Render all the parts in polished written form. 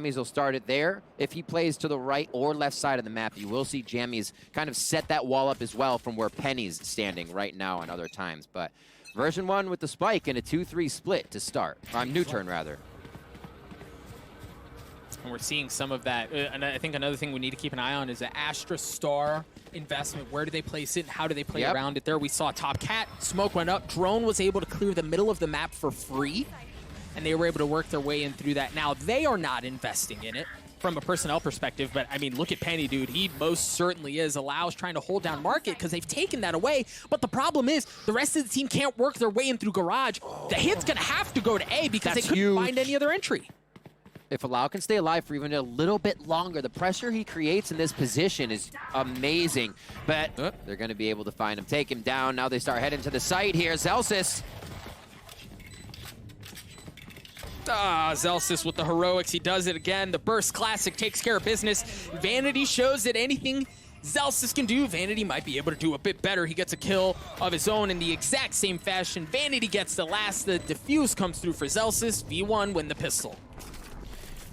Jammies will start it there. If he plays to the right or left side of the map, you will see Jammies kind of set that wall up as well from where Penny's standing right now and other times. But version 1 with the spike and a 2-3 split to start. NUTURN, rather. And we're seeing some of that. And I think another thing we need to keep an eye on is the Astra Star investment. Where do they place it and how do they play around it there? We saw Top Cat, smoke went up, Drone was able to clear the middle of the map for free, and they were able to work their way in through that. Now, they are not investing in it from a personnel perspective, but I mean, look at Penny, dude. He most certainly is. Allows trying to hold down Market because they've taken that away, but the problem is the rest of the team can't work their way in through Garage. The hit's gonna have to go to A because they couldn't find any other entry. If Allow can stay alive for even a little bit longer, the pressure he creates in this position is amazing. But they're going to be able to find him, take him down. Now they start heading to the site here. Zelsis. Zelsis with the heroics. He does it again. The Burst Classic takes care of business. Vanity shows that anything Zelsis can do, Vanity might be able to do a bit better. He gets a kill of his own in the exact same fashion. Vanity gets the last. The defuse comes through for Zelsis. V1 win the pistol.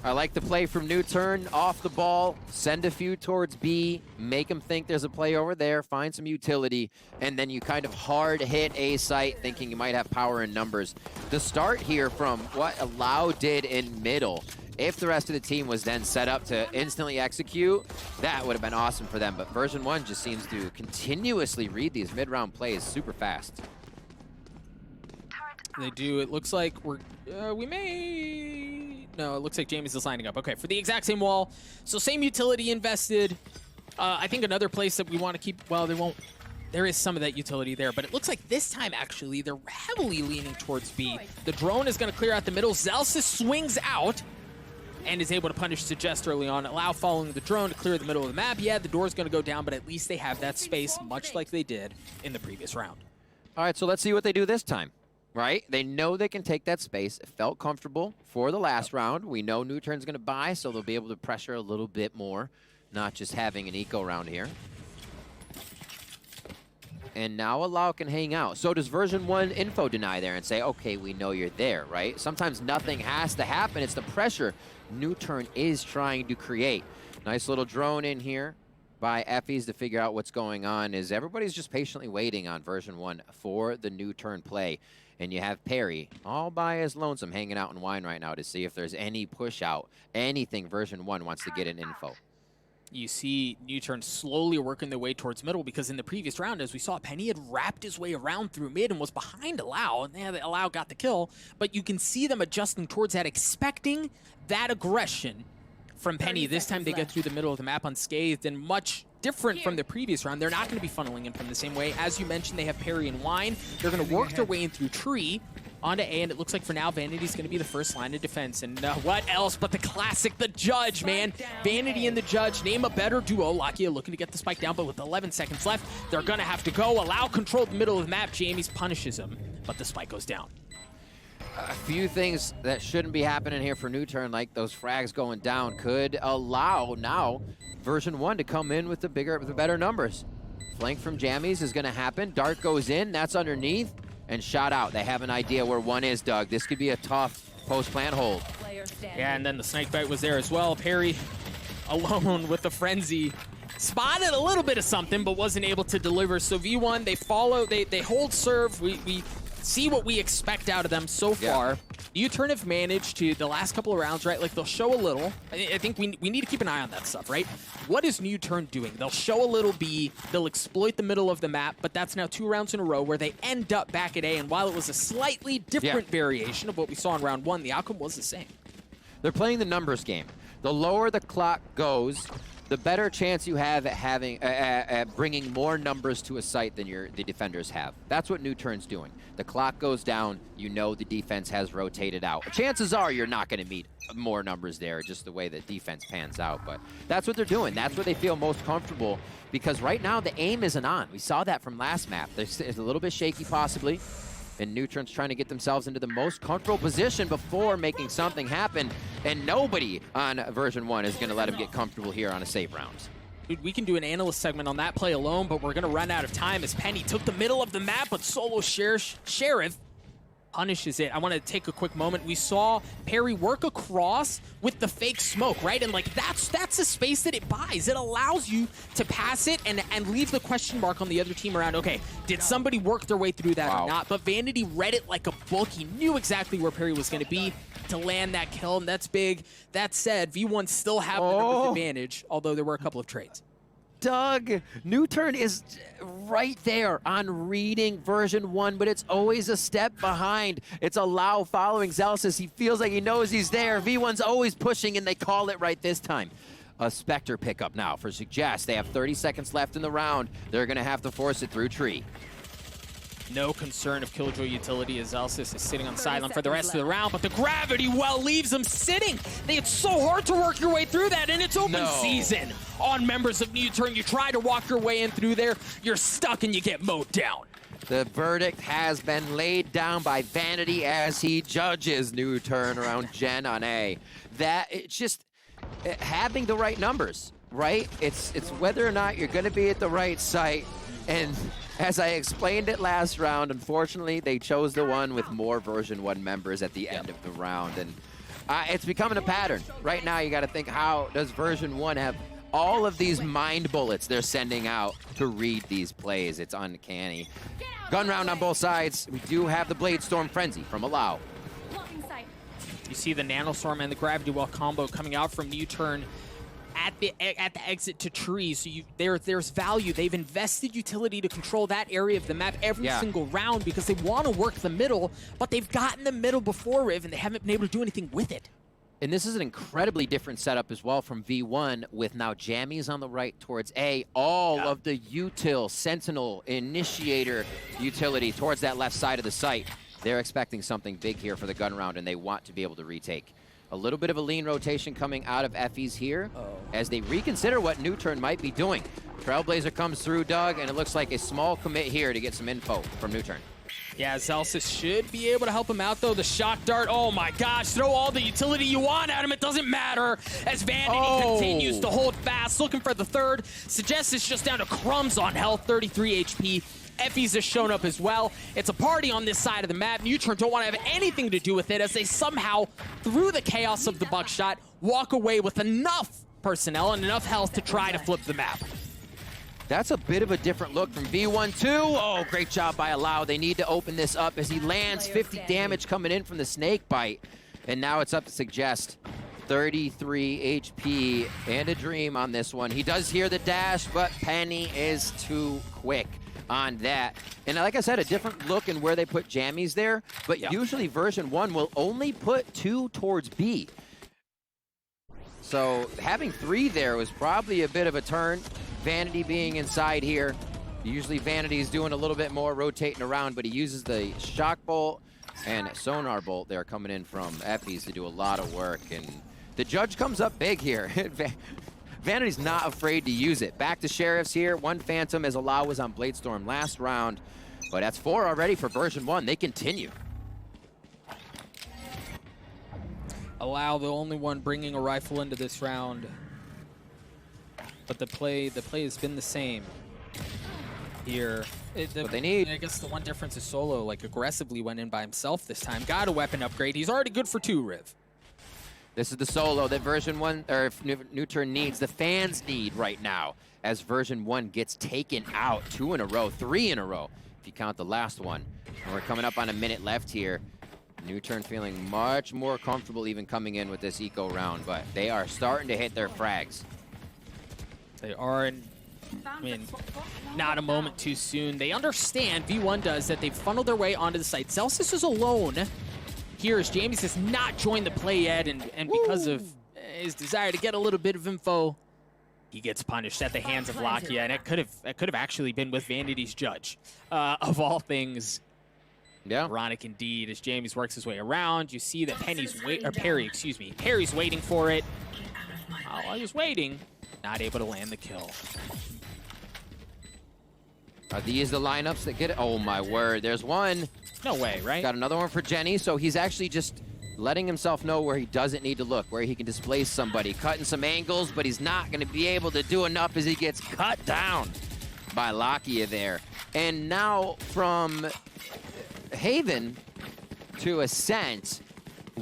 I like the play from NUTURN, off the ball, send a few towards B, make them think there's a play over there, find some utility, and then you kind of hard hit A site thinking you might have power in numbers. The start here from what Allow did in middle, if the rest of the team was then set up to instantly execute, that would have been awesome for them. But version 1 just seems to continuously read these mid-round plays super fast. They do. It looks like we may... No, it looks like James is lining up. Okay, for the exact same wall. So same utility invested. I think another place that we want to keep... Well, they won't... There is some of that utility there, but it looks like this time, actually, they're heavily leaning towards B. The drone is going to clear out the middle. Zelsis swings out and is able to punish Suggest early on. Allow following the drone to clear the middle of the map. Yeah, the door's going to go down, but at least they have that space, much like they did in the previous round. All right, so let's see what they do this time. Right? They know they can take that space. It felt comfortable for the last round. We know NUTURN's going to buy, so they'll be able to pressure a little bit more, not just having an eco round here. And now Allow can hang out. So does version 1 info deny there and say, okay, we know you're there, right? Sometimes nothing has to happen. It's the pressure NUTURN is trying to create. Nice little drone in here by Effies to figure out what's going on. Is everybody's just patiently waiting on version 1 for the NUTURN play. And you have Perry all by his lonesome hanging out in wine right now to see if there's any push out, anything version 1 wants to get an info. You see NUTURN slowly working their way towards middle because in the previous round, as we saw, Penny had wrapped his way around through mid and was behind Allow. Yeah, Allow got the kill, but you can see them adjusting towards that, expecting that aggression from Penny. This time they get through the middle of the map unscathed and much different from the previous round. They're not going to be funneling in from the same way. As you mentioned, they have Perry and Wine. They're going to work their way in through Tree onto A, and it looks like for now Vanity's going to be the first line of defense. And what else but the classic, the Judge, man. Vanity and the Judge, name a better duo. Lakia looking to get the spike down, but with 11 seconds left, they're going to have to go. Allow control the middle of the map. Jamies punishes him, but the spike goes down. A few things that shouldn't be happening here for NUTURN, like those frags going down, could allow now version 1 to come in with the better numbers. Flank from Jammies is going to happen. Dart goes in, that's underneath, and shot out. They have an idea where 1 is, Doug. This could be a tough post-plant hold. Yeah, and then the snake bite was there as well. Perry alone with the frenzy. Spotted a little bit of something, but wasn't able to deliver. So V1, they follow, they hold serve. We see what we expect out of them so far. NUTURN have managed to, the last couple of rounds, right, like they'll show a little. I think we need to keep an eye on that stuff, right? What is NUTURN doing? They'll show a little B, they'll exploit the middle of the map, but that's now 2 rounds in a row where they end up back at A, and while it was a slightly different variation of what we saw in round 1, the outcome was the same. They're playing the numbers game. The lower the clock goes, the better chance you have at having bringing more numbers to a site than the defenders have. That's what NUTURN's doing. The clock goes down, you know the defense has rotated out. Chances are you're not going to meet more numbers there, just the way the defense pans out. But that's what they're doing. That's where they feel most comfortable, because right now the aim isn't on. We saw that from last map. It's a little bit shaky possibly, and NUTURN's trying to get themselves into the most comfortable position before making something happen, and nobody on version 1 is going to let them get comfortable here on a save round. Dude, we can do an analyst segment on that play alone, but we're going to run out of time as Penny took the middle of the map, but solo Sheriff punishes it. I want to take a quick moment. We saw Perry work across with the fake smoke, right? And like that's a space that it buys. It allows you to pass it and leave the question mark on the other team around, okay, did somebody work their way through that or not? But Vanity read it like a book. He knew exactly where Perry was going to be to land that kill, and that's big. That said, V1 still have the numbers advantage, although there were a couple of trades. Doug, NUTURN is right there on reading version 1, but it's always a step behind. It's Allow following Zelsis. He feels like he knows he's there. V1's always pushing, and they call it right this time. A Spectre pickup now for Suggest. They have 30 seconds left in the round. They're going to have to force it through tree. No concern of Killjoy utility as Zelsis is sitting on the sideline for the rest of the round, but the gravity well leaves him sitting. It's so hard to work your way through that, and it's open season on members of NUTURN. You try to walk your way in through there, you're stuck and you get mowed down. The verdict has been laid down by Vanity as he judges NUTURN around Gen on A. That, it's just having the right numbers, right? It's whether or not you're going to be at the right site. And as I explained it last round, unfortunately, they chose the one with more version 1 members at the end of the round. And it's becoming a pattern. Right now, you got to think, how does version 1 have all of these mind bullets they're sending out to read these plays? It's uncanny. Gun round on both sides. We do have the Blade Storm Frenzy from Allow. You see the Nanostorm and the Gravity Well combo coming out from NUTURN at the exit to trees. So there's value. They've invested utility to control that area of the map every single round because they want to work the middle, but they've gotten the middle before Riv and they haven't been able to do anything with it. And this is an incredibly different setup as well from V1 with now Jammies on the right towards A. All of the util, Sentinel, Initiator utility towards that left side of the site. They're expecting something big here for the gun round, and they want to be able to retake. A little bit of a lean rotation coming out of Effie's here as they reconsider what NUTURN might be doing. Trailblazer comes through, Doug, and it looks like a small commit here to get some info from NUTURN. Yeah, Zelsis should be able to help him out, though. The shock dart, oh my gosh, throw all the utility you want at him. It doesn't matter as Vanity continues to hold fast, looking for the third. Suggest is just down to crumbs on health, 33 HP. Effie's has shown up as well. It's a party on this side of the map. NUTURN don't want to have anything to do with it as they somehow, through the chaos of the buckshot, walk away with enough personnel and enough health to try to flip the map. That's a bit of a different look from V1 too. Oh, great job by Allow. They need to open this up as he lands 50 damage coming in from the snake bite. And now it's up to Suggest. 33 HP and a dream on this one. He does hear the dash, but Penny is too quick on that. And like I said, a different look in where they put jammies there, but usually version 1 will only put 2 towards B. So having 3 there was probably a bit of a turn. Vanity being inside here. Usually Vanity's doing a little bit more rotating around, but he uses the shock bolt and sonar bolt there coming in from Effie's to do a lot of work. And the judge comes up big here. Vanity's not afraid to use it. Back to Sheriffs here. 1 Phantom as Allow was on Bladestorm last round. But that's 4 already for version 1. They continue. Allow, the only one bringing a rifle into this round. But the play has been the same here. What they need. I guess the one difference is Solo like aggressively went in by himself this time. Got a weapon upgrade. He's already good for 2, Riv. This is the Solo that version 1, or NUTURN needs, the fans need right now, as version 1 gets taken out 2 in a row, 3 in a row, if you count the last one. And we're coming up on a minute left here. NUTURN feeling much more comfortable even coming in with this eco round, but they are starting to hit their frags. They are, I mean, not a moment too soon. They understand, V1 does, that they've funneled their way onto the site. Zelsis is alone here as James has not joined the play yet, and because of his desire to get a little bit of info, he gets punished at the hands of Lakia, and it could have actually been with Vanity's judge, of all things. Yeah. Ironic indeed, as James works his way around. You see that Perry's waiting for it. While he was waiting, not able to land the kill. Are these the lineups that get it? Oh my word, there's one. No way, right? Got another one for Jenny, so he's actually just letting himself know where he doesn't need to look, where he can displace somebody, cutting some angles, but he's not going to be able to do enough as he gets cut down by Lakia there. And now from Haven, to ASCENT,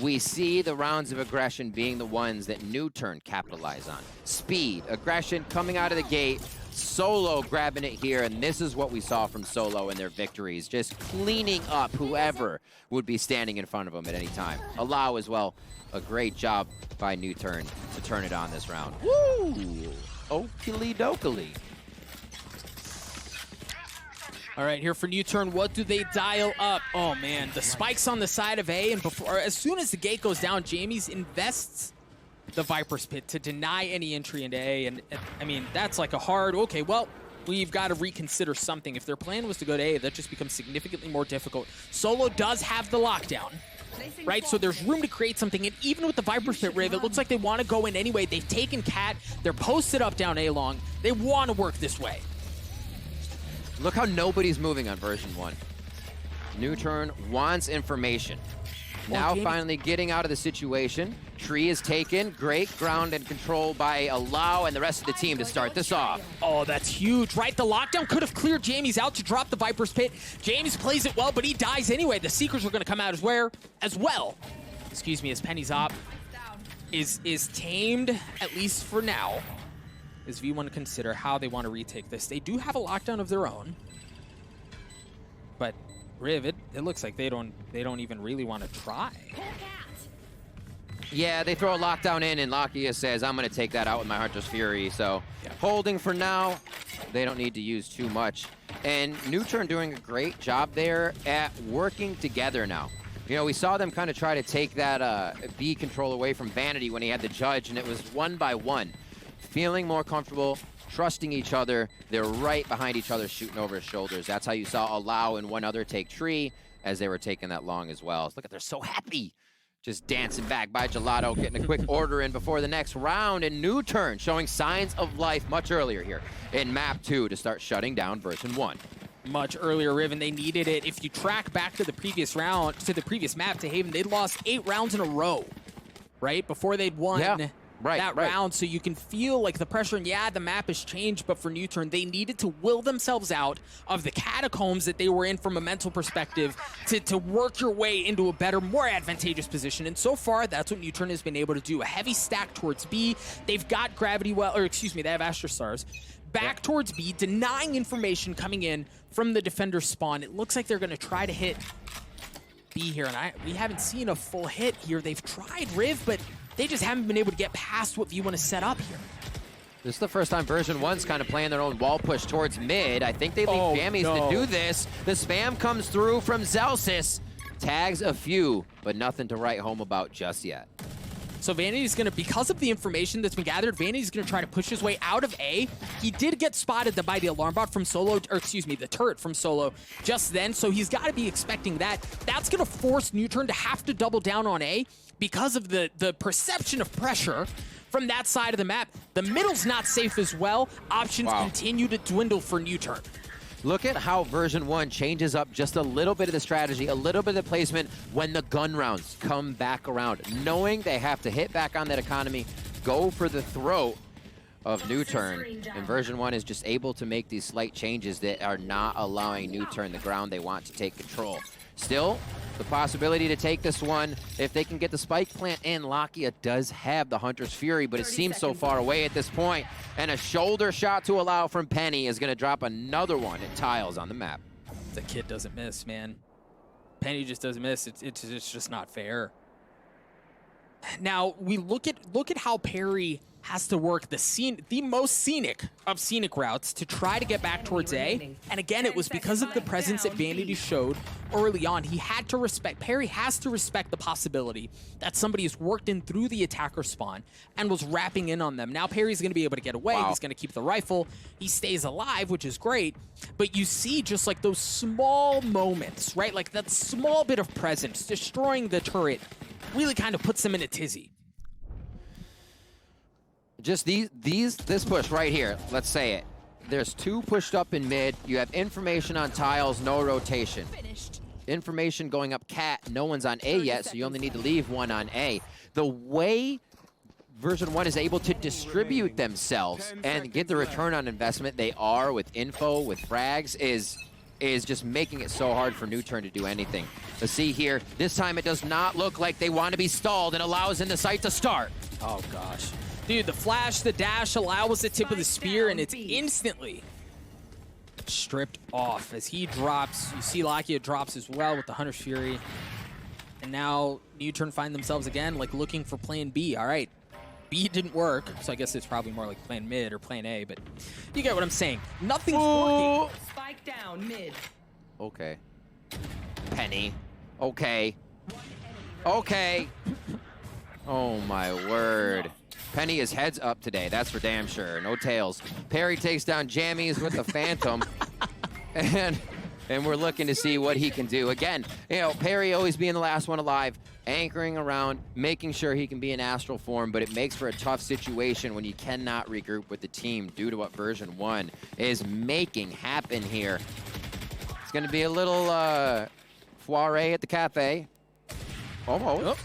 we see the rounds of aggression being the ones that NUTURN capitalize on. Speed, aggression coming out of the gate, Solo grabbing it here, and this is what we saw from Solo in their victories, just cleaning up whoever would be standing in front of them at any time. Allow as well, a great job by NUTURN to turn it on this round. Woo! Okily dokily. All right, here for NUTURN, what do they dial up? Oh man, the spikes on the side of A, and as soon as the gate goes down, Jamie's invests the Viper's Pit to deny any entry into A, and I mean, that's like a hard, okay, well, we've got to reconsider something. If their plan was to go to A, that just becomes significantly more difficult. Solo does have the lockdown, right? So there's room to create something, and even with the Viper's Pit, Riv, it looks like they want to go in anyway. They've taken Cat, they're posted up down A long. They want to work this way. Look how nobody's moving on version 1. NUTURN wants information. Now finally getting out of the situation. Tree is taken. Great ground and control by Allow and the rest of the team to start this off. Oh, that's huge, right? The lockdown could have cleared Jamie's out to drop the Viper's Pit. James plays it well, but he dies anyway. The Seekers are going to come out as well. Excuse me, as Penny's op is tamed, at least for now. As V1 to consider how they want to retake this. They do have a lockdown of their own, but Riv, it looks like they don't even really want to try. Yeah, they throw a lockdown in, and Lakia says, I'm going to take that out with my Hunter's Fury. So holding for now. They don't need to use too much. And NUTURN doing a great job there at working together now. You know, we saw them kind of try to take that B control away from Vanity when he had the Judge, and it was 1 by 1. Feeling more comfortable, trusting each other. They're right behind each other, shooting over his shoulders. That's how you saw Allow and one other take Tree as they were taking that long as well. Look at, they're so happy. Just dancing back by Gelato, getting a quick order in before the next round. And NUTURN showing signs of life much earlier here in MAP-2 to start shutting down version 1. Much earlier, Riv, and they needed it. If you track back to the previous round, to the previous map, to Haven, they'd lost 8 rounds in a row, right? Before they'd won. Yeah. That round, so you can feel like the pressure, and yeah, the map has changed, but for NUTURN, they needed to will themselves out of the catacombs that they were in from a mental perspective to work your way into a better, more advantageous position, and so far, that's what NUTURN has been able to do. A heavy stack towards B, they've got Gravity Well, or excuse me, they have Astra Stars. Back towards B, denying information coming in from the defender spawn. It looks like they're going to try to hit B here, and we haven't seen a full hit here. They've tried Riv, but they just haven't been able to get past what V1 has set up here. This is the first time version 1's kind of playing their own wall push towards mid. I think they leave Jammies to do this. The spam comes through from Zelsis. Tags a few, but nothing to write home about just yet. So Vanity's going to, because of the information that's been gathered, Vanity's going to try to push his way out of A. He did get spotted by the alarm bot from Solo, or excuse me, the turret from Solo just then, so he's got to be expecting that. That's going to force NUTURN to have to double down on A because of the perception of pressure from that side of the map. The middle's not safe as well. Options continue to dwindle for NUTURN. Look at how version 1 changes up just a little bit of the strategy, a little bit of the placement when the gun rounds come back around. Knowing they have to hit back on that economy, go for the throat of NUTURN. And version 1 is just able to make these slight changes that are not allowing NUTURN the ground they want to take control. Still, the possibility to take this one, if they can get the spike plant in. Lakia does have the Hunter's Fury, but it seems so far away at this point. And a shoulder shot to Allow from Penny is going to drop another one at Tiles on the map. The kid doesn't miss, man. Penny just doesn't miss. It's just not fair. Now, we look at how Perry has to work the most scenic of scenic routes to try to get back towards A. And again, it was because of the presence that Vanity showed early on. Perry has to respect the possibility that somebody has worked in through the attacker spawn and was wrapping in on them. Now Perry's going to be able to get away. He's going to keep the rifle. He stays alive, which is great. But you see just like those small moments, right? Like that small bit of presence destroying the turret really kind of puts them in a tizzy. Just this push right here, let's say it. There's 2 pushed up in mid. You have information on Tiles, no rotation. Information going up Cat, no one's on A yet, so you only need to leave 1 on A. The way version 1 is able to distribute themselves and get the return on investment they are with info, with frags, is is just making it so hard for NUTURN to do anything. Let's see here. This time it does not look like they want to be stalled and allows in the site to start. Oh, gosh. Dude, the flash, the dash, allow was the tip of the spear, and it's instantly stripped off as he drops. You see Lakia drops as well with the Hunter's Fury. And now NUTURN find themselves again, like, looking for plan B. All right. B didn't work, so I guess it's probably more like plan mid or plan A, but you get what I'm saying. Nothing's working. Spike down mid. Okay. Penny. Okay. Okay. Oh, my word. Penny is heads up today. That's for damn sure. No tails. Perry takes down Jammies with the Phantom. And we're looking to see what he can do. Again, you know, Perry always being the last one alive, anchoring around, making sure he can be in astral form, but it makes for a tough situation when you cannot regroup with the team due to what version 1 is making happen here. It's going to be a little foire at the cafe. Almost.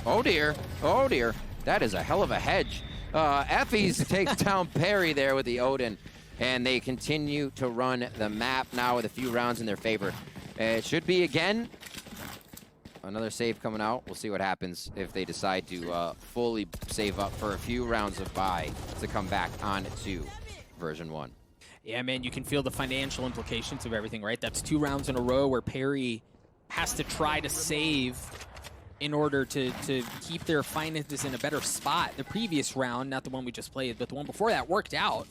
Oh, dear. Oh, dear. That is a hell of a hedge. Effie's takes down Perry there with the Odin. And they continue to run the map now with a few rounds in their favor. It should be, again, another save coming out. We'll see what happens if they decide to fully save up for a few rounds of buy to come back on to version 1. Yeah, man, you can feel the financial implications of everything, right? That's 2 rounds in a row where Perry has to try to save in order to keep their finances in a better spot. The previous round, not the one we just played, but the one before that worked out.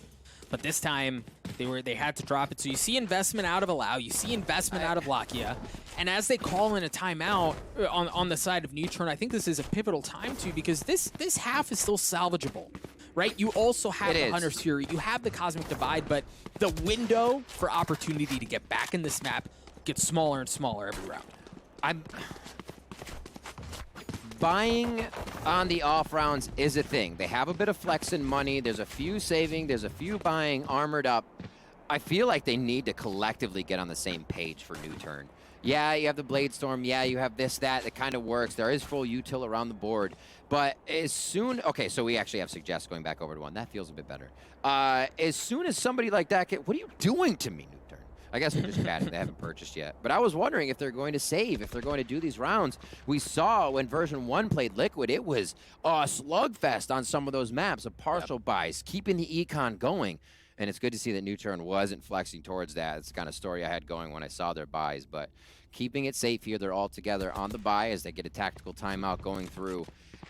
But this time, they had to drop it. So you see investment out of Allow, you see investment out of Lakia, and as they call in a timeout on the side of NUTURN, I think this is a pivotal time too, because this half is still salvageable, right? You also have the Hunter's Fury, you have the Cosmic Divide, but the window for opportunity to get back in this map gets smaller and smaller every round. Buying on the off rounds is a thing. They have a bit of flex and money. There's a few saving. There's a few buying armored up. I feel like they need to collectively get on the same page for NUTURN. Yeah, you have the Blade Storm. Yeah, you have this, that. It kind of works. There is full util around the board. But as soon... Okay, so we actually have Suggest going back over to 1. That feels a bit better. As soon as somebody like that... What are you doing to me, NUTURN? I guess we're just chatting. They haven't purchased yet. But I was wondering if they're going to save, if they're going to do these rounds. We saw when version 1 played Liquid, it was a slugfest on some of those maps of partial buys, keeping the econ going. And it's good to see that NUTURN wasn't flexing towards that. It's the kind of story I had going when I saw their buys. But keeping it safe here, they're all together on the buy as they get a tactical timeout going through.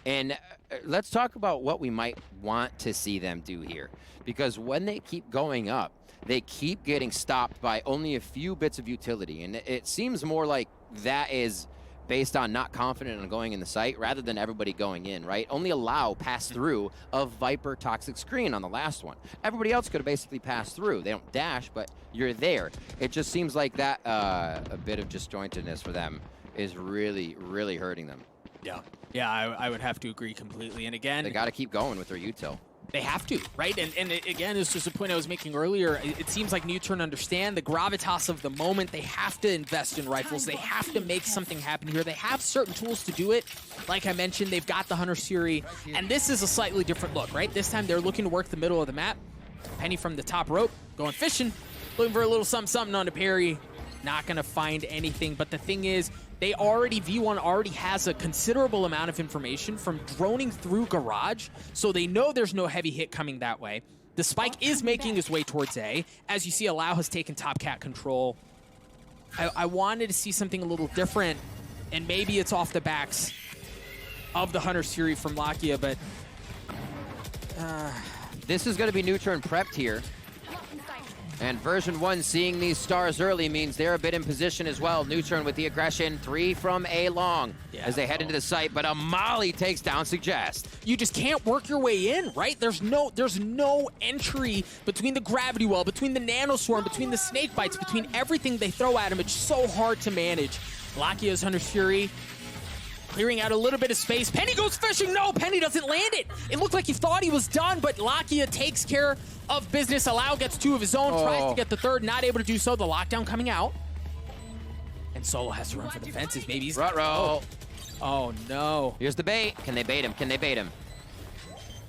And let's talk about what we might want to see them do here. Because when they keep going up, they keep getting stopped by only a few bits of utility. And it seems more like that is based on not confident in going in the site rather than everybody going in, right? Only Allow pass through a Viper toxic screen on the last one. Everybody else could have basically passed through. They don't dash, but you're there. It just seems like that a bit of disjointedness for them is really, really hurting them. Yeah, I would have to agree completely. And again, they got to keep going with their util. They have to, right? And again, this is the point I was making earlier. It seems like NUTURN understand the gravitas of the moment. They have to invest in rifles. They have to make something happen here. They have certain tools to do it. Like I mentioned, they've got the Hunter's Fury, and this is a slightly different look, right? This time they're looking to work the middle of the map. Penny from the top rope, going fishing, looking for a little something on the Perry. Not going to find anything, but the thing is, V1 already has a considerable amount of information from droning through Garage, so they know there's no heavy hit coming that way. The spike is making his way towards A. As you see, Allow has taken top cat control. I wanted to see something a little different, and maybe it's off the backs of the Hunter's Fury from Lakia, but... This is going to be NUTURN prepped here. And version 1 seeing these stars early means they're a bit in position as well. NUTURN with the aggression, 3 from A long as they head into the site, but a Molly takes down Suggest. You just can't work your way in, right? There's no entry between the gravity well, between the nanoswarm, between the snake bites, between everything they throw at him. It's so hard to manage. Lakia's Hunter's Fury clearing out a little bit of space. Penny goes fishing. No, Penny doesn't land it. It looked like he thought he was done, but Lakia takes care of business. Allow gets 2 of his own, tries to get the 3rd, not able to do so. The lockdown coming out. And Solo has to run for the fences. Maybe he's... Oh, no. Here's the bait. Can they bait him? Can they bait him?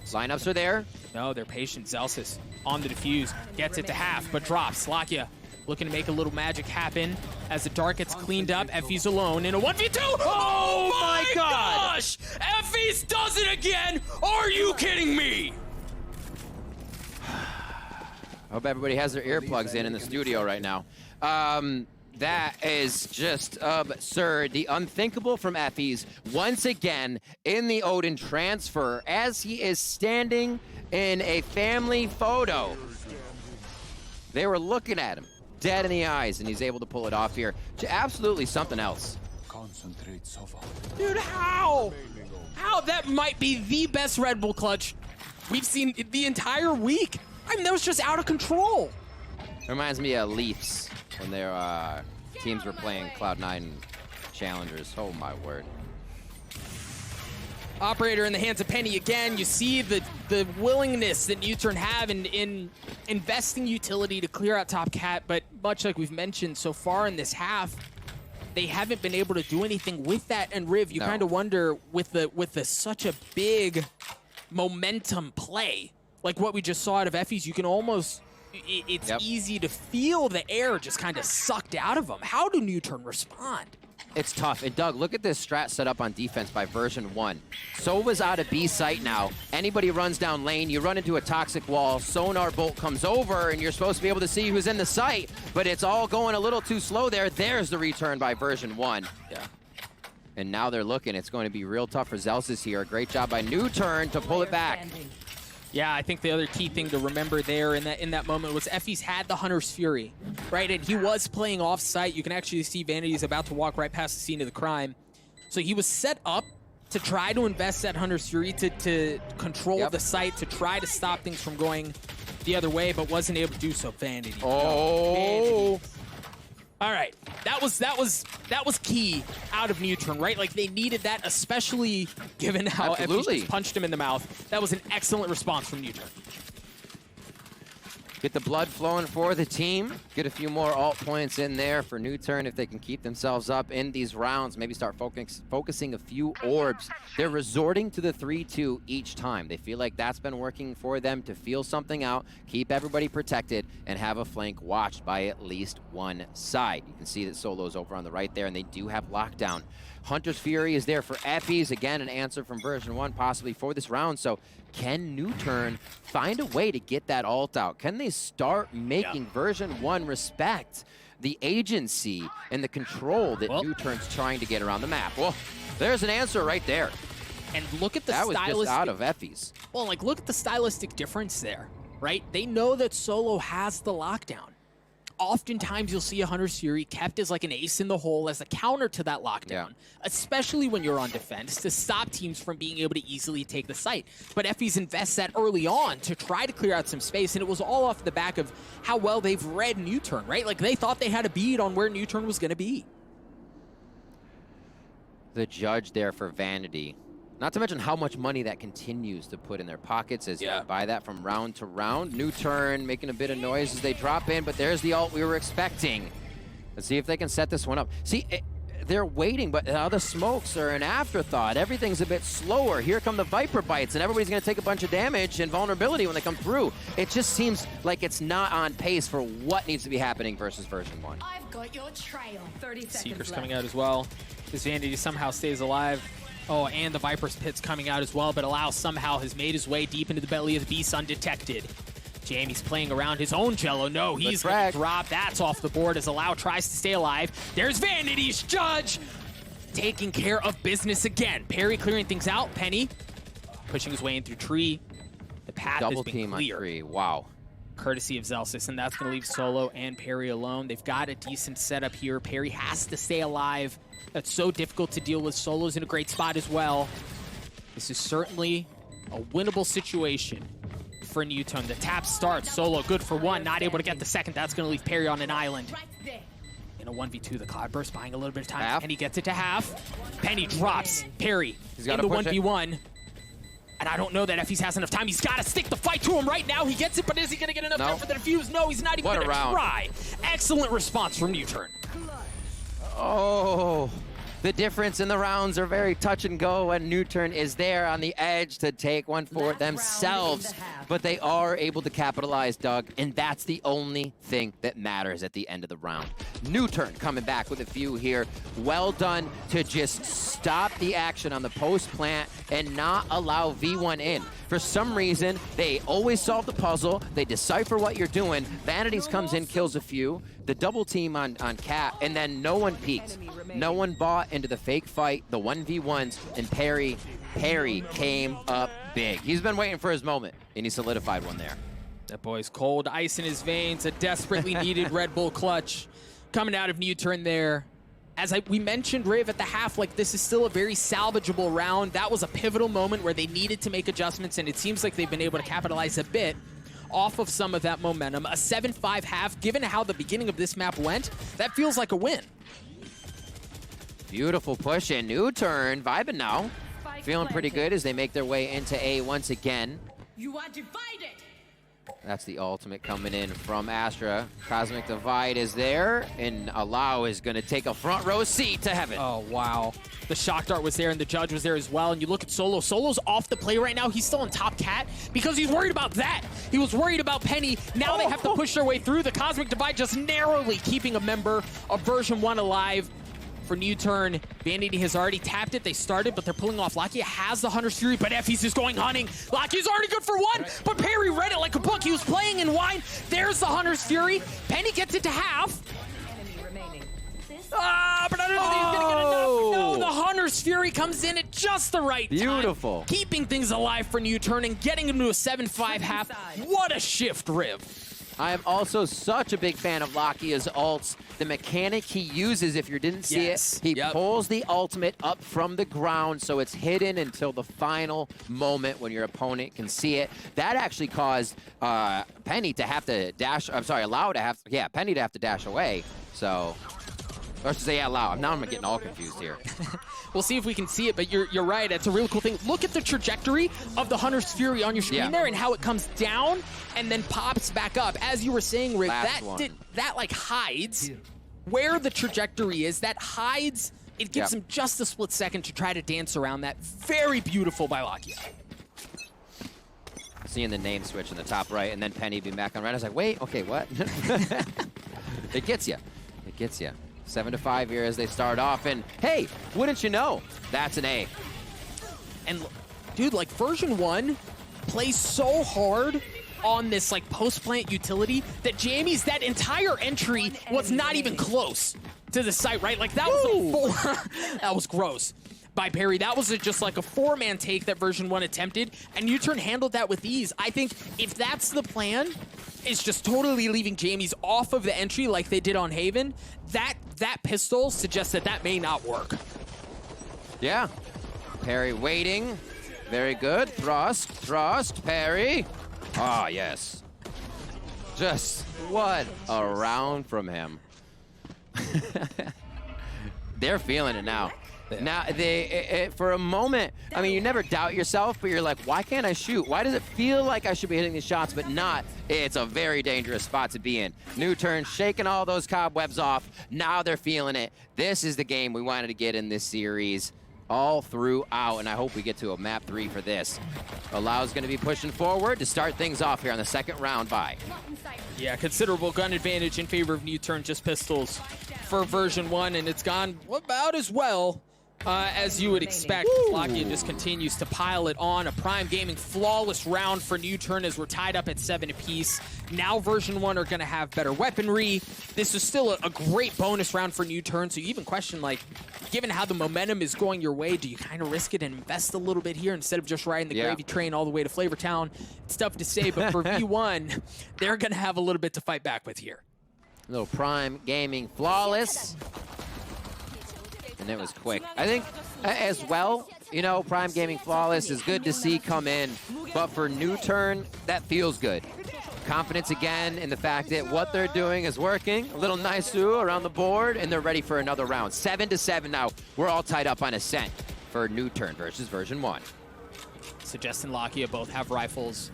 Lineups are there. No, they're patient. Zelsis on the defuse, gets it to half, but drops. Slakia looking to make a little magic happen as the Dark gets cleaned up. Effie's alone in a 1v2. Oh my gosh! Effie's does it again! Are you kidding me? Hope everybody has their earplugs in the studio right now. That is just absurd. The unthinkable from Effie's once again in the Odin transfer as he is standing in a family photo. They were looking at him dead in the eyes, and he's able to pull it off here to absolutely something else. Dude, how? How? That might be the best Red Bull clutch we've seen the entire week. I mean, that was just out of control. Reminds me of Leafs when their teams were playing Cloud9 Challengers. Oh my word. Operator in the hands of Penny again. You see the willingness that NUTURN have in investing utility to clear out top cat, but much like we've mentioned so far in this half, they haven't been able to do anything with that. And Riv, you kind of wonder with the such a big momentum play, like what we just saw out of Effie's, you can almost, it's easy to feel the air just kind of sucked out of them. How do NUTURN respond? It's tough. And Doug, look at this strat set up on defense by version 1. Sova's out of B site now. Anybody runs down lane, you run into a toxic wall, sonar bolt comes over, and you're supposed to be able to see who's in the site, but it's all going a little too slow there. There's the return by version 1. Yeah. And now they're looking. It's going to be real tough for Zelsis here. A great job by NUTURN to pull it back. Yeah, I think the other key thing to remember there in that moment was Effie's had the Hunter's Fury, right? And he was playing off-site. You can actually see Vanity's about to walk right past the scene of the crime. So he was set up to try to invest that Hunter's Fury to control the site, to try to stop things from going the other way, but wasn't able to do so. Vanity. Oh. Vanity. All right, that was key out of NUTURN, right? Like they needed that, especially given how Effie just punched him in the mouth. That was an excellent response from NUTURN. Get the blood flowing for the team. Get a few more alt points in there for NUTURN if they can keep themselves up in these rounds. Maybe start focusing a few orbs. They're resorting to the 3-2 each time. They feel like that's been working for them to feel something out, keep everybody protected, and have a flank watched by at least one side. You can see that Solo's over on the right there, and they do have lockdown. Hunter's Fury is there for Effie's. Again, an answer from version 1 possibly for this round. So can NUTURN find a way to get that ult out? Can they start making version 1 respect the agency and the control that NUTURN's trying to get around the map? Well, there's an answer right there. And look at the that was just out of Effie's. Well, like look at the stylistic difference there, right? They know that Solo has the lockdown. Oftentimes you'll see a Hunter's Fury kept as like an ace in the hole as a counter to that lockdown, especially when you're on defense, to stop teams from being able to easily take the site. But Effie's invests that early on to try to clear out some space, and it was all off the back of how well they've read NUTURN, right? Like they thought they had a bead on where NUTURN was going to be. The judge there for Vanity. Not to mention how much money that continues to put in their pockets as you buy that from round to round. NUTURN making a bit of noise as they drop in, but there's the ult we were expecting. Let's see if they can set this one up. See, they're waiting, but now the smokes are an afterthought. Everything's a bit slower. Here come the Viper bites, and everybody's going to take a bunch of damage and vulnerability when they come through. It just seems like it's not on pace for what needs to be happening versus version 1. I've got your trail. 30 seconds Seeker's left. coming out as well. This Vanity somehow stays alive. Oh, and the Viper's Pit's coming out as well, but Allow somehow has made his way deep into the belly of the beast undetected. Jamie's playing around his own Jello. No, he's going to drop. That's off the board as Allow tries to stay alive. There's Vanity's Judge taking care of business again. Perry clearing things out. Penny pushing his way in through tree. The path has been clear. On tree. Wow. Courtesy of Zelsis, and that's going to leave Solo and Perry alone. They've got a decent setup here. Perry has to stay alive. That's so difficult to deal with. Solo's in a great spot as well. This is certainly a winnable situation for NUTURN. The tap starts. Solo good for one, not able to get the second. That's going to leave Perry on an island. In a 1v2, the Cloudburst buying a little bit of time. Penny gets it to half. Penny drops. Perry in the 1v1. And I don't know that Effie's has enough time. He's got to stick the fight to him right now. He gets it, but is he going to get enough time for the defuse? No, he's not even going to try. Excellent response from NUTURN. Oh, The difference in the rounds are very touch and go, and NUTURN is there on the edge to take one for Last themselves. round in the half. But they are able to capitalize, Doug, and that's the only thing that matters at the end of the round. NUTURN coming back with a few here. Well done to just stop the action on the post plant and not allow V1 in. For some reason, they always solve the puzzle. They decipher what you're doing. Vanities comes in, kills a few. The double team on Cat, and then no one peeked. No one bought into the fake fight, the 1v1s, and Perry came up big. He's been waiting for his moment, and he solidified one there. That boy's cold, ice in his veins, a desperately needed Red Bull clutch coming out of NUTURN there. As we mentioned, Riv, at the half, like, this is still a very salvageable round. That was a pivotal moment where they needed to make adjustments, and it seems like they've been able to capitalize a bit off of some of that momentum. A 7-5 half, given how the beginning of this map went, that feels like a win. Beautiful push in. NUTURN vibing now. Feeling pretty good as they make their way into A once again. You are divided. That's the ultimate coming in from Astra. Cosmic Divide is there, and Allow is going to take a front row seat to heaven. Oh, wow. The shock dart was there, and the judge was there as well. And you look at Solo. Solo's off the play right now. He's still on top Cat because he's worried about that. He was worried about Penny. Now they have to push their way through. The Cosmic Divide just narrowly keeping a member of version 1 alive. For NUTURN, Vanity has already tapped it. They started, but they're pulling off. Lakia has the Hunter's Fury, but Effie's just going hunting. Lakia's already good for one, but Perry read it like a book. He was playing in wine. There's the Hunter's Fury. Penny gets it to half. But I don't know if he's gonna get enough. No, the Hunter's Fury comes in at just the right time. Beautiful. Keeping things alive for NUTURN and getting him to a 7-5 half. What a shift, Riv. I am also such a big fan of Lakia's ults. The mechanic he uses, if you didn't see it, he pulls the ultimate up from the ground so it's hidden until the final moment when your opponent can see it. That actually caused Penny to have to dash, I'm sorry, Penny to have to dash away. So, or should say, Allow. Now I'm getting all confused here. We'll see if we can see it, but you're right. It's a really cool thing. Look at the trajectory of the Hunter's Fury on your screen there and how it comes down and then pops back up. As you were saying, Rick, that like hides where the trajectory is. That hides. It gives him just a split second to try to dance around that. Very beautiful by Lakia. Seeing the name switch in the top right and then Penny being back on right. I was like, wait, okay, what? It gets you. It gets you. 7-5 here as they start off, and hey, wouldn't you know, that's an A. And dude, like version 1 plays so hard on this like post-plant utility that Jamie's that entire entry was not even close to the site, right? Like that was a 4. That was gross by Perry. That was just like a 4-man take that version 1 attempted, and NUTURN handled that with ease. I think if that's the plan, is just totally leaving Jamie's off of the entry like they did on Haven, that pistol suggests that that may not work. Yeah. Perry waiting. Very good. Thrust, Perry. Ah, yes. Just what a round from him. They're feeling it now. Now, for a moment, I mean, you never doubt yourself, but you're like, why can't I shoot? Why does it feel like I should be hitting these shots, but not? It's a very dangerous spot to be in. NUTURN shaking all those cobwebs off. Now they're feeling it. This is the game we wanted to get in this series all throughout, and I hope we get to a MAP-3 for this. Allow's going to be pushing forward to start things off here on the second round by. Yeah, considerable gun advantage in favor of NUTURN, just pistols for version 1, and it's gone about as well as you would expect. Lakia just continues to pile it on. A Prime Gaming flawless round for NUTURN as we're tied up at 7 apiece. Now version 1 are going to have better weaponry. This is still a great bonus round for NUTURN, so you even question, like, given how the momentum is going your way, do you kind of risk it and invest a little bit here instead of just riding the gravy train all the way to Flavortown? It's tough to say, but for V1, they're going to have a little bit to fight back with here. A little Prime Gaming flawless. And it was quick. I think as well, you know, Prime Gaming flawless is good to see come in, but for NUTURN, that feels good. Confidence again in the fact that what they're doing is working. A little Naisu around the board, and they're ready for another round. 7-7 now. We're all tied up on ASCENT for NUTURN versus version 1. So Justin and Lakia both have rifles.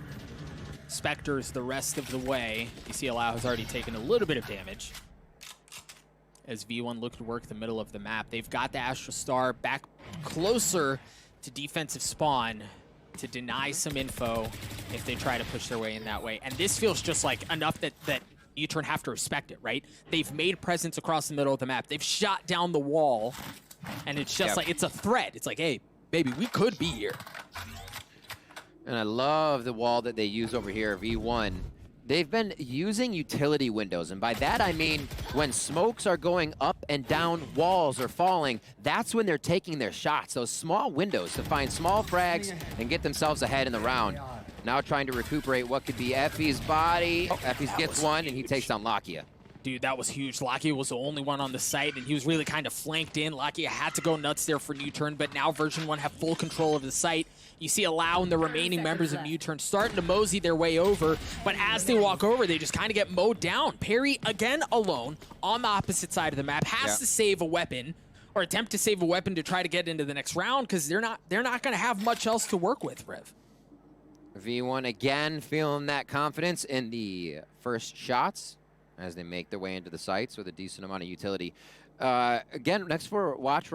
Spectres the rest of the way. You see Allow has already taken a little bit of damage. as V1 look to work the middle of the map. They've got the Astra Star back closer to defensive spawn to deny some info if they try to push their way in that way. And this feels just like enough that NUTURN have to respect it, right? They've made presence across the middle of the map. They've shot down the wall, and it's just like, it's a threat. It's like, hey, baby, we could be here. And I love the wall that they use over here, V1. They've been using utility windows, and by that I mean when smokes are going up and down, walls are falling, that's when they're taking their shots. Those small windows to find small frags and get themselves ahead in the round. Now trying to recuperate what could be Effie's body. Effie's gets one, and he takes down Lakia. Dude, that was huge. Lakia was the only one on the site, and he was really kind of flanked in. Lakia had to go nuts there for NUTURN, but now version 1 have full control of the site. You see Allow and the remaining members of NUTURN starting to mosey their way over, but as they walk over, they just kind of get mowed down. Perry, again, alone on the opposite side of the map, has to save a weapon, or attempt to save a weapon to try to get into the next round, because they're not going to have much else to work with, Rev. V1 again feeling that confidence in the first shots as they make their way into the sites with a decent amount of utility. Again, next round, watch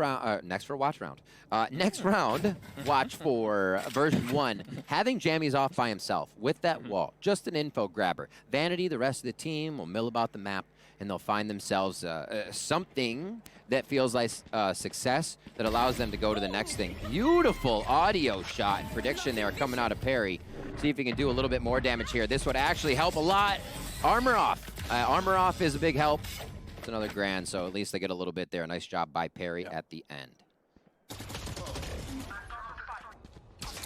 for version 1, having Jammies off by himself with that wall, just an info grabber. Vanity, the rest of the team will mill about the map, and they'll find themselves something that feels like success that allows them to go to the next thing. Beautiful audio shot and prediction there coming out of Perry. See if he can do a little bit more damage here. This would actually help a lot. Armor off. Armor off is a big help. It's another grand, so at least they get a little bit there. Nice job by Perry at the end.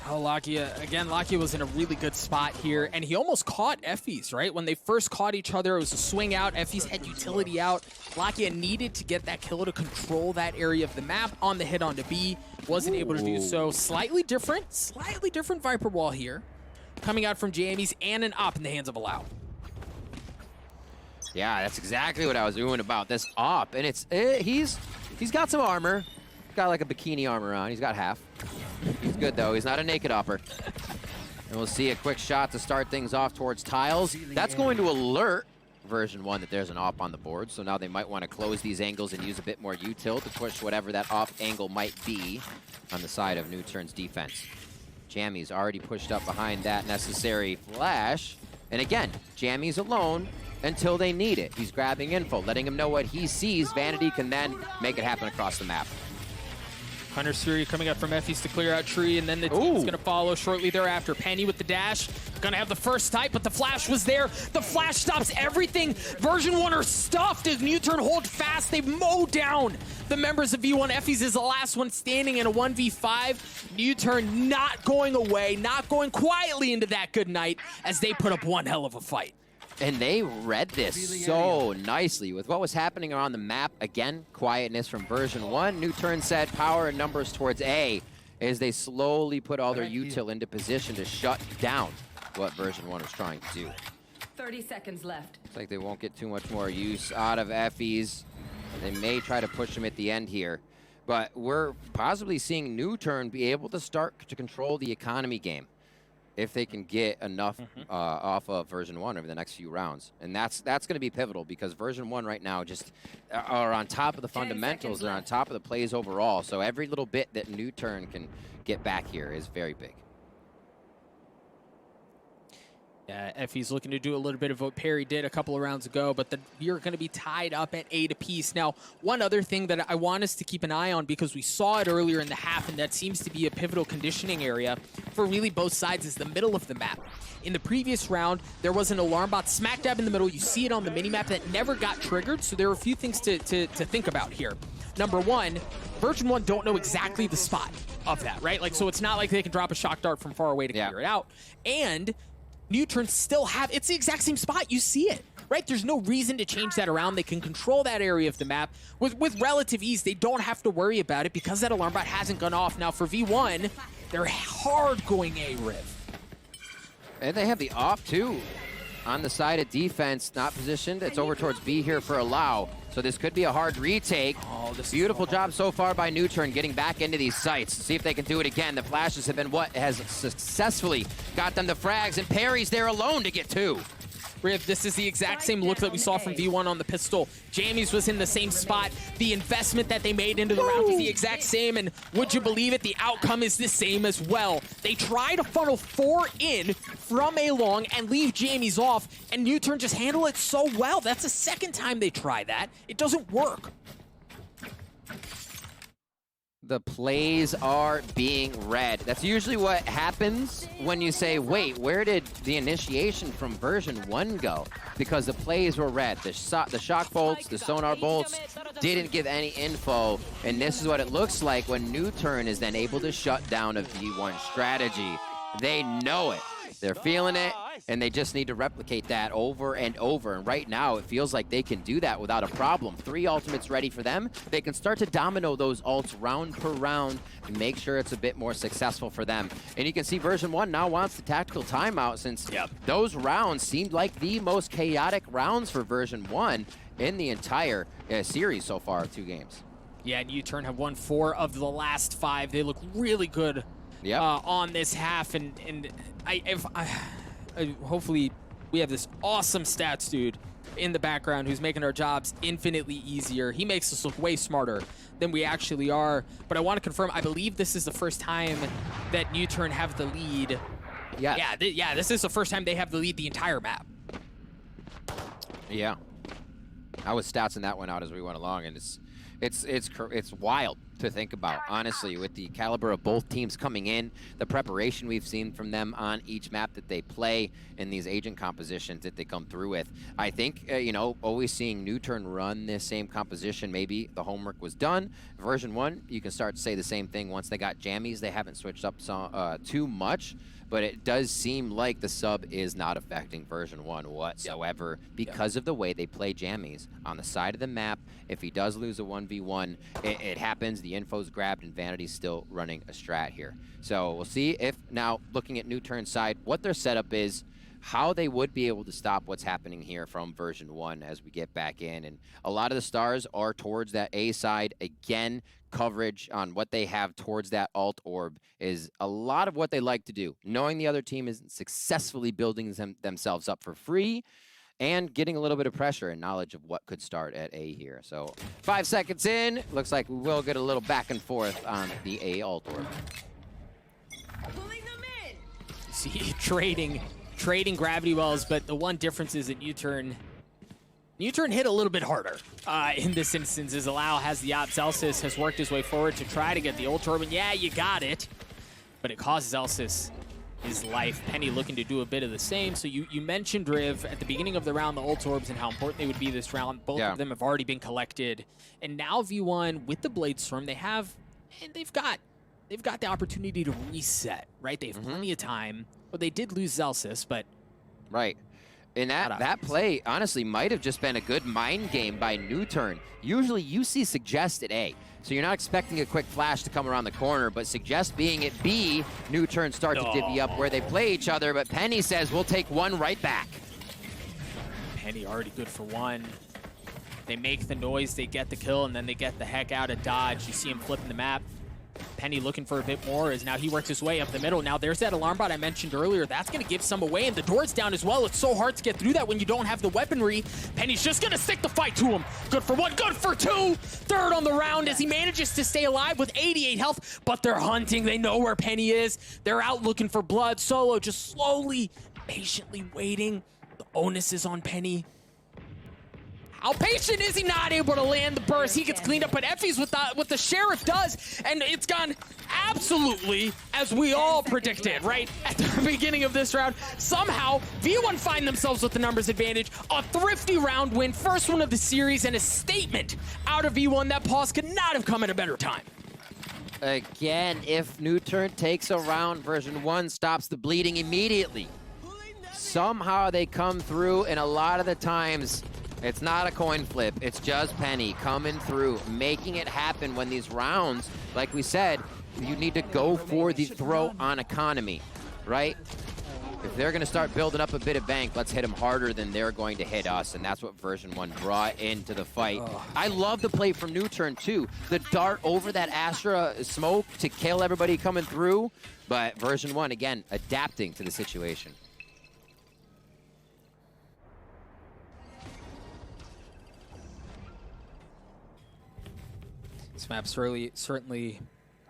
Oh, Lakia was in a really good spot here, and he almost caught Effie's, right? When they first caught each other, it was a swing out. Effie's had utility out. Lakia needed to get that kill to control that area of the map on the hit onto B. Wasn't able to do so. Slightly different Viper wall here. Coming out from Jammies and an op in the hands of Allow. Yeah, that's exactly what I was doing about this op, and he's got some armor. Got like a bikini armor on. He's got half. He's good though. He's not a naked opper. And we'll see a quick shot to start things off towards tiles. That's going to alert version 1 that there's an op on the board. So now they might want to close these angles and use a bit more util to push whatever that op angle might be on the side of NUTURN's defense. Jammies already pushed up behind that necessary flash. And again, Jammies alone until they need it. He's grabbing info, letting him know what he sees. Vanity can then make it happen across the map. Hunter's Fury coming up from Effie's to clear out Tree, and then the team's going to follow shortly thereafter. Penny with the dash, going to have the first type, but the flash was there. The flash stops everything. Version 1 are stuffed as NUTURN hold fast. They've mowed down the members of V1. Effie's is the last one standing in a 1v5. NUTURN not going away, not going quietly into that good night as they put up one hell of a fight. And they read this so nicely with what was happening around the map. Again, quietness from version 1. NUTURN said power and numbers towards A as they slowly put all their util into position to shut down what version 1 was trying to do. 30 seconds left. Looks like they won't get too much more use out of Effie's. They may try to push him at the end here. But we're possibly seeing NUTURN be able to start to control the economy game if they can get enough off of version 1 over the next few rounds. And that's going to be pivotal because version 1 right now just are on top of the fundamentals. They're on top of the plays overall. So every little bit that NUTURN can get back here is very big. Yeah, Effie's looking to do a little bit of what Perry did a couple of rounds ago, but you're going to be tied up at 8 apiece. Now, one other thing that I want us to keep an eye on, because we saw it earlier in the half, and that seems to be a pivotal conditioning area for really both sides, is the middle of the map. In the previous round, there was an alarm bot smack dab in the middle. You see it on the minimap that never got triggered, so there are a few things to think about here. Number one, version 1 don't know exactly the spot of that, right? Like, so it's not like they can drop a shock dart from far away to clear it out. And NUTURN still have, it's the exact same spot. You see it, right? There's no reason to change that around. They can control that area of the map with relative ease. They don't have to worry about it because that alarm bot hasn't gone off. Now for V1, they're hard going A-Riv. And they have the op too on the side of defense, not positioned. It's over towards B here for Allow. So this could be a hard retake. Oh, this beautiful job so far by NUTURN getting back into these sites. See if they can do it again. The flashes have been what has successfully got them the frags, and Perry's there alone to get 2. Riv, this is the exact same look that we saw from V1 on the pistol. Jammies was in the same spot. The investment that they made into the round is the exact same, and would you believe it, the outcome is the same as well. They try to funnel 4 in from A long and leave Jammies off, and NUTURN just handle it so well. That's the second time they try that. It doesn't work. The plays are being read. That's usually what happens when you say, wait, where did the initiation from version 1 go? Because the plays were read. The shock bolts, the sonar bolts didn't give any info, and this is what it looks like when NUTURN is then able to shut down a V1 strategy. They know it. They're feeling it, and they just need to replicate that over and over. And right now, it feels like they can do that without a problem. 3 ultimates ready for them. They can start to domino those ults round per round and make sure it's a bit more successful for them. And you can see version 1 now wants the tactical timeout, since those rounds seemed like the most chaotic rounds for version 1 in the entire series so far of 2 games. Yeah, NUTURN have won 4 of the last 5. They look really good on this half, and hopefully we have this awesome stats dude in the background who's making our jobs infinitely easier. He makes us look way smarter than we actually are. But I want to confirm, I believe this is the first time that NUTURN have the lead. Yeah, this is the first time they have the lead the entire map. Yeah. I was statsing that one out as we went along, and it's wild to think about, honestly, with the caliber of both teams coming in, the preparation we've seen from them on each map that they play, and these agent compositions that they come through with. I think, you know, always seeing NUTURN run this same composition, maybe the homework was done. Version 1, you can start to say the same thing once they got jammies. They haven't switched up too much, but it does seem like the sub is not affecting version 1 whatsoever because of the way they play jammies on the side of the map. If he does lose a 1v1, it happens. The info's grabbed, and Vanity's still running a strat here. So we'll see if, now looking at NUTURN's side, what their setup is, how they would be able to stop what's happening here from version 1 as we get back in. And a lot of the stars are towards that A side. Again, coverage on what they have towards that alt orb is a lot of what they like to do. Knowing the other team isn't successfully building themselves up for free, and getting a little bit of pressure and knowledge of what could start at A here. So 5 seconds in, looks like we will get a little back and forth on the A alt orb. Pulling them in. See, trading gravity wells, but the one difference is that NUTURN hit a little bit harder in this instance, as Allow has the op. Zelsis has worked his way forward to try to get the ult orb, and yeah, you got it, but it costs Zelsis his life. Penny looking to do a bit of the same. So you mentioned, Riv, at the beginning of the round, the ult orbs and how important they would be this round. Both of them have already been collected, and now V1 with the Blade Storm, they've got the opportunity to reset, right? They have plenty of time. Well, they did lose Zelsis, but right. And that play, honestly, might have just been a good mind game by NUTURN. Usually you see Suggest at A, so you're not expecting a quick flash to come around the corner, but Suggest being at B, NUTURN start to divvy up where they play each other, but Penny says, we'll take one right back. Penny already good for 1. They make the noise, they get the kill, and then they get the heck out of dodge. You see him flipping the map. Penny looking for a bit more as now he works his way up the middle. Now there's that alarm bot I mentioned earlier. That's going to give some away, and the door's down as well. It's so hard to get through that when you don't have the weaponry. Penny's just going to stick the fight to him. Good for 1, good for 2. Third on the round as he manages to stay alive with 88 health, but they're hunting. They know where Penny is. They're out looking for blood. Solo just slowly, patiently waiting. The onus is on Penny. How patient is he? Not able to land the burst. He gets cleaned up, but Effie's what the Sheriff does, and it's gone absolutely as we all predicted, right? At the beginning of this round, somehow V1 find themselves with the numbers advantage. A thrifty round win, first one of the series, and a statement out of V1. That pause could not have come at a better time. Again, if NUTURN takes a round, version 1 stops the bleeding immediately. Somehow they come through, and a lot of the times, it's not a coin flip. It's just Penny coming through, making it happen when these rounds, like we said, you need to go for the throw on economy, right? If they're going to start building up a bit of bank, let's hit them harder than they're going to hit us, and that's what version 1 brought into the fight. I love the play from NUTURN too. The dart over that Astra smoke to kill everybody coming through, but version 1, again, adapting to the situation. This map certainly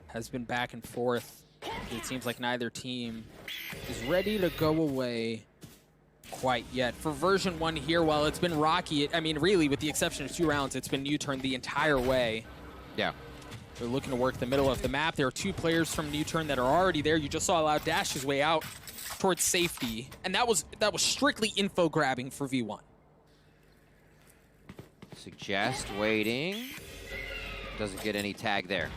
has been back and forth. It seems like neither team is ready to go away quite yet. For version 1 here, while it's been rocky, I mean, really, with the exception of 2 rounds, it's been NUTURN the entire way. Yeah. They're looking to work the middle of the map. There are 2 players from NUTURN that are already there. You just saw Loud dash his way out towards safety, and that was strictly info grabbing for V1. Suggest waiting. Doesn't get any tag there.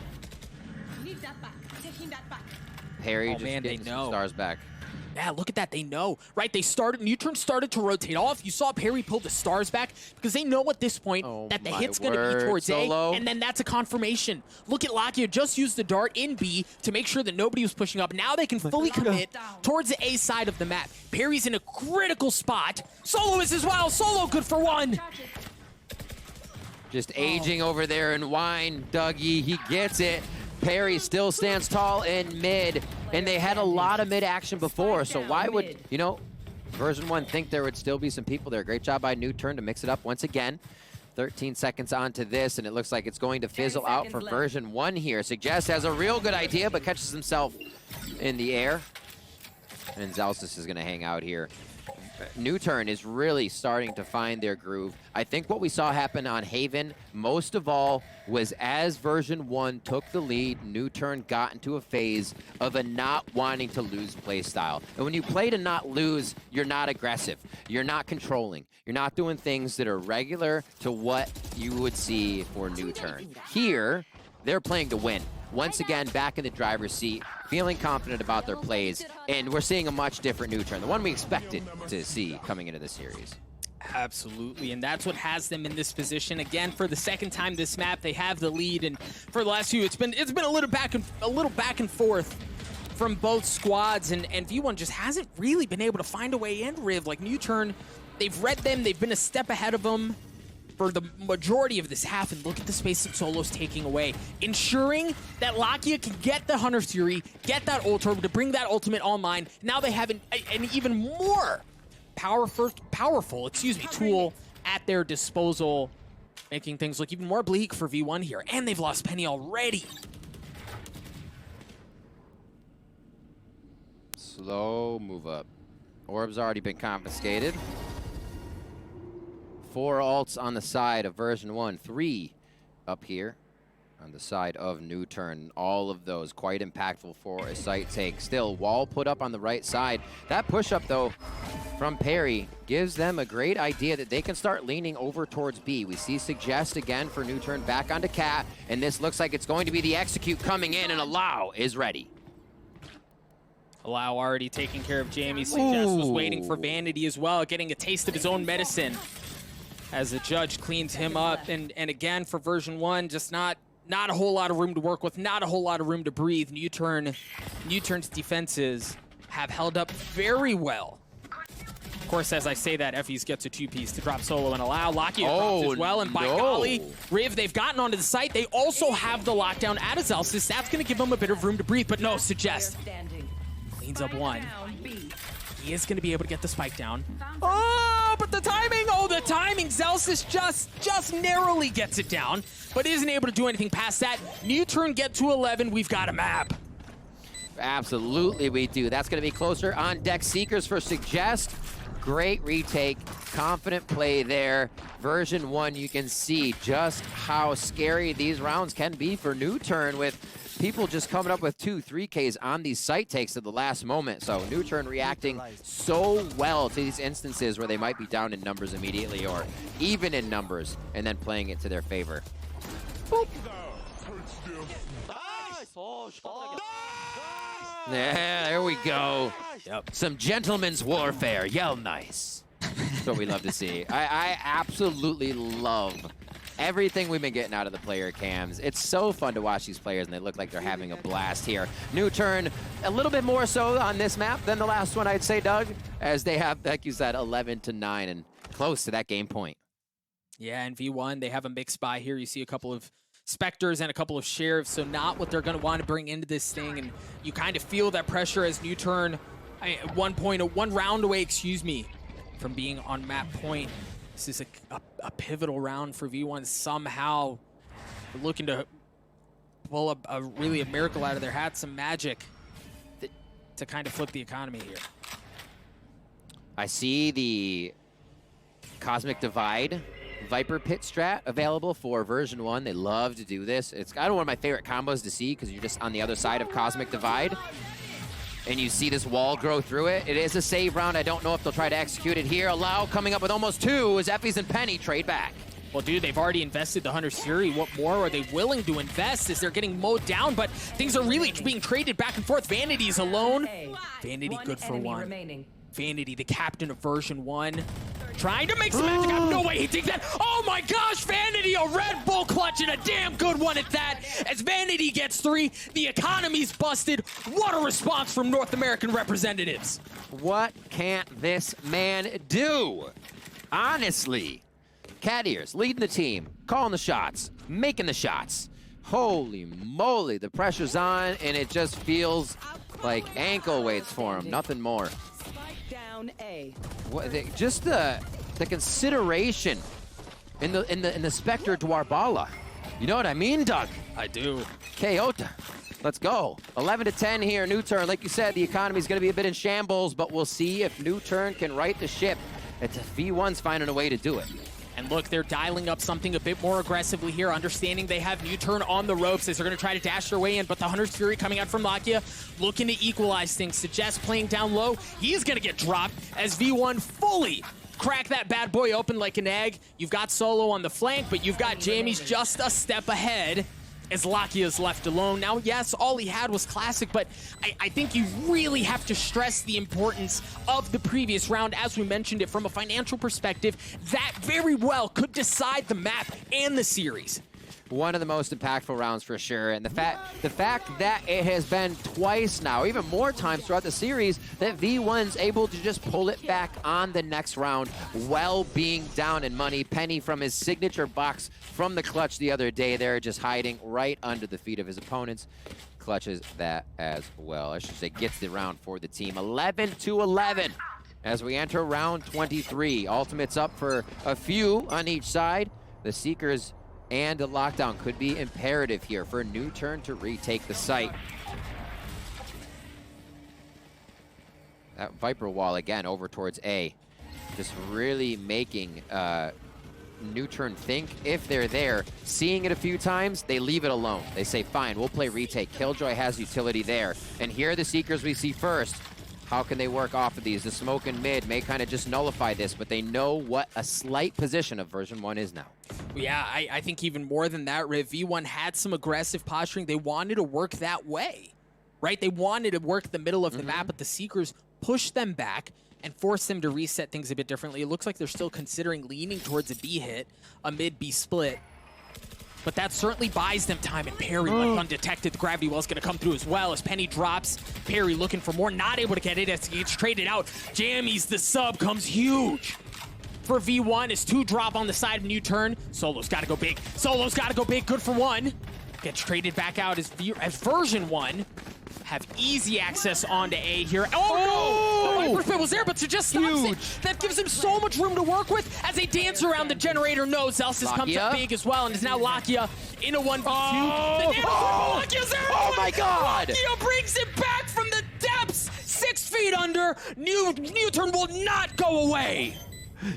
Need that back. Taking that back. Perry Oh, just man, they getting some know. stars back. Yeah, look at that. They know, right? NUTURN started to rotate off. You saw Perry pull the stars back because they know at this point that the hit's going to be towards Solo. A, and then that's a confirmation. Look at Lakia just used the dart in B to make sure that nobody was pushing up. Now they can fully commit towards the A side of the map. Perry's in a critical spot. Solo is as well. Solo good for 1. Just aging over there in wine. Dougie, he gets it. Perry still stands tall in mid, and they had a lot of mid action before, so why would, you know, version 1 think there would still be some people there? Great job by NUTURN to mix it up once again. 13 seconds onto this, and it looks like it's going to fizzle out for version 1 here. Suggest has a real good idea, but catches himself in the air. And Zelstis is going to hang out here. NUTURN is really starting to find their groove. I think what we saw happen on Haven, most of all, was as version 1 took the lead, NUTURN got into a phase of a not wanting to lose play style. And when you play to not lose, you're not aggressive. You're not controlling. You're not doing things that are regular to what you would see for NUTURN. Here, they're playing to win. Once again, back in the driver's seat, feeling confident about their plays, and we're seeing a much different NUTURN, the one we expected to see coming into the series. Absolutely, and that's what has them in this position. Again, for the second time this map, they have the lead, and for the last few, it's been a little back and forth from both squads, and V1 just hasn't really been able to find a way in. Riv, like NUTURN, they've read them, they've been a step ahead of them for the majority of this half, and look at the space that Solo's taking away, ensuring that Lakia can get the Hunter's Fury, get that ult orb to bring that ultimate online. Now they have an even more powerful tool at their disposal, making things look even more bleak for V1 here. And they've lost Penny already. Slow move up. Orb's already been confiscated. 4 ults on the side of version 1, 3 up here on the side of NUTURN. All of those quite impactful for a site take. Still, wall put up on the right side. That push-up, though, from Perry gives them a great idea that they can start leaning over towards B. We see Suggest again for NUTURN back onto Cat, and this looks like it's going to be the execute coming in, and Allow is ready. Allow already taking care of Jamie. Suggest was waiting for Vanity as well, getting a taste of his own medicine as the judge cleans him up. And again, for version 1, just not a whole lot of room to work with, not a whole lot of room to breathe. NUTURN's defenses have held up very well. Of course, as I say that, Effys gets a 2-piece to drop Solo and Allow. Lakia drops as well, and by golly, Riv, they've gotten onto the site. They also have the lockdown at Zelstis. That's going to give them a bit of room to breathe, but no, Suggest cleans up 1. He is going to be able to get the spike down. Oh, but the timing! Oh, the timing! Zelstis just narrowly gets it down, but isn't able to do anything past that. NUTURN get to 11. We've got a map. Absolutely, we do. That's going to be closer on deck. Seekers for Suggest. Great retake. Confident play there. Version 1, you can see just how scary these rounds can be for NUTURN with people just coming up with 2-3Ks on these site takes at the last moment. So NUTURN reacting so well to these instances where they might be down in numbers immediately or even in numbers and then playing it to their favor. Boop. Yeah, there we go. Yep. Some gentleman's warfare. Yell nice. That's what we love to see. I absolutely love everything we've been getting out of the player cams. It's so fun to watch these players, and they look like they're having a blast here. NUTURN, a little bit more so on this map than the last one, I'd say, Doug, as they have, like you said, 11-9 and close to that game point. Yeah, and V1, they have a mixed buy here. You see a couple of Spectres and a couple of Sheriffs, so not what they're going to want to bring into this thing, and you kind of feel that pressure as NUTURN, one round away, from being on map point. This is a pivotal round for V1. Somehow looking to pull really a miracle out of their hat, some magic to kind of flip the economy here. I see the Cosmic Divide Viper Pit strat available for version 1. They love to do this. It's kind of one of my favorite combos to see because you're just on the other side of Cosmic Divide and you see this wall grow through it. It is a save round. I don't know if they'll try to execute it here. Allow coming up with almost 2 as Effies and Penny trade back. Well, dude, they've already invested the Hunter's Fury. What more are they willing to invest as they're getting mowed down? But things are really being traded back and forth. Vanity's alone. Vanity good for 1. Vanity, the captain of version 1. Trying to make some magic happen. No way he takes that. Oh my gosh, Vanity, a Red Bull clutch and a damn good one at that. As Vanity gets 3, the economy's busted. What a response from North American representatives. What can't this man do? Honestly. Cat Ears leading the team, calling the shots, making the shots. Holy moly, the pressure's on and it just feels like ankle weights for him, nothing more. Down A. Just the consideration in the Spectre Dwarbala. You know what I mean, Doug? I do. Kayota. Let's go. 11 to 10 here, NUTURN. Like you said, the economy's going to be a bit in shambles, but we'll see if NUTURN can right the ship. It's V1's finding a way to do it. And look, they're dialing up something a bit more aggressively here, understanding they have NUTURN on the ropes as they're going to try to dash their way in, but the Hunter's Fury coming out from Lakia, looking to equalize things. Suggest playing down low. He's going to get dropped as V1 fully crack that bad boy open like an egg. You've got Solo on the flank, but you've got Jamie's just a step ahead as Lakia's left alone. Now, yes, all he had was classic, but I think you really have to stress the importance of the previous round. As we mentioned it, from a financial perspective, that very well could decide the map and the series. One of the most impactful rounds for sure, and the fact that it has been twice now, even more times throughout the series, that V1's able to just pull it back on the next round while being down in money. Penny from his signature box from the clutch the other day there, just hiding right under the feet of his opponents. Clutches that as well. I should say gets the round for the team. 11 to 11 as we enter round 23. Ultimates up for a few on each side. The Seekers and a lockdown could be imperative here for NUTURN to retake the site. That Viper wall again over towards A. Just really making NUTURN think if they're there. Seeing it a few times, they leave it alone. They say, fine, we'll play retake. Killjoy has utility there. And here are the Seekers we see first. How can they work off of these? The smoke in mid may kind of just nullify this, but they know what a slight position of version 1 is now. Yeah, I think even more than that, Riv, V1 had some aggressive posturing. They wanted to work that way, right? They wanted to work the middle of the map, but the Seekers pushed them back and forced them to reset things a bit differently. It looks like they're still considering leaning towards a B hit, a mid-B split. But that certainly buys them time, and Perry left undetected. The gravity well's going to come through as well as Penny drops. Perry looking for more, not able to get it as he gets traded out. Jammies, the sub, comes huge for V1 as 2 drop on the side of NUTURN. Solo's got to go big. Solo's got to go big, good for 1. Gets traded back out as version 1 have easy access onto A here. Oh, no! The Viper Fit was there, but Suggest stops it. That gives him so much room to work with as they dance around the generator node. Zelsis comes up big as well, and is now Lakia in a 1v2. The Lakia's there! Oh my god! Lakia brings it back from the depths! 6 feet under. NUTURN will not go away!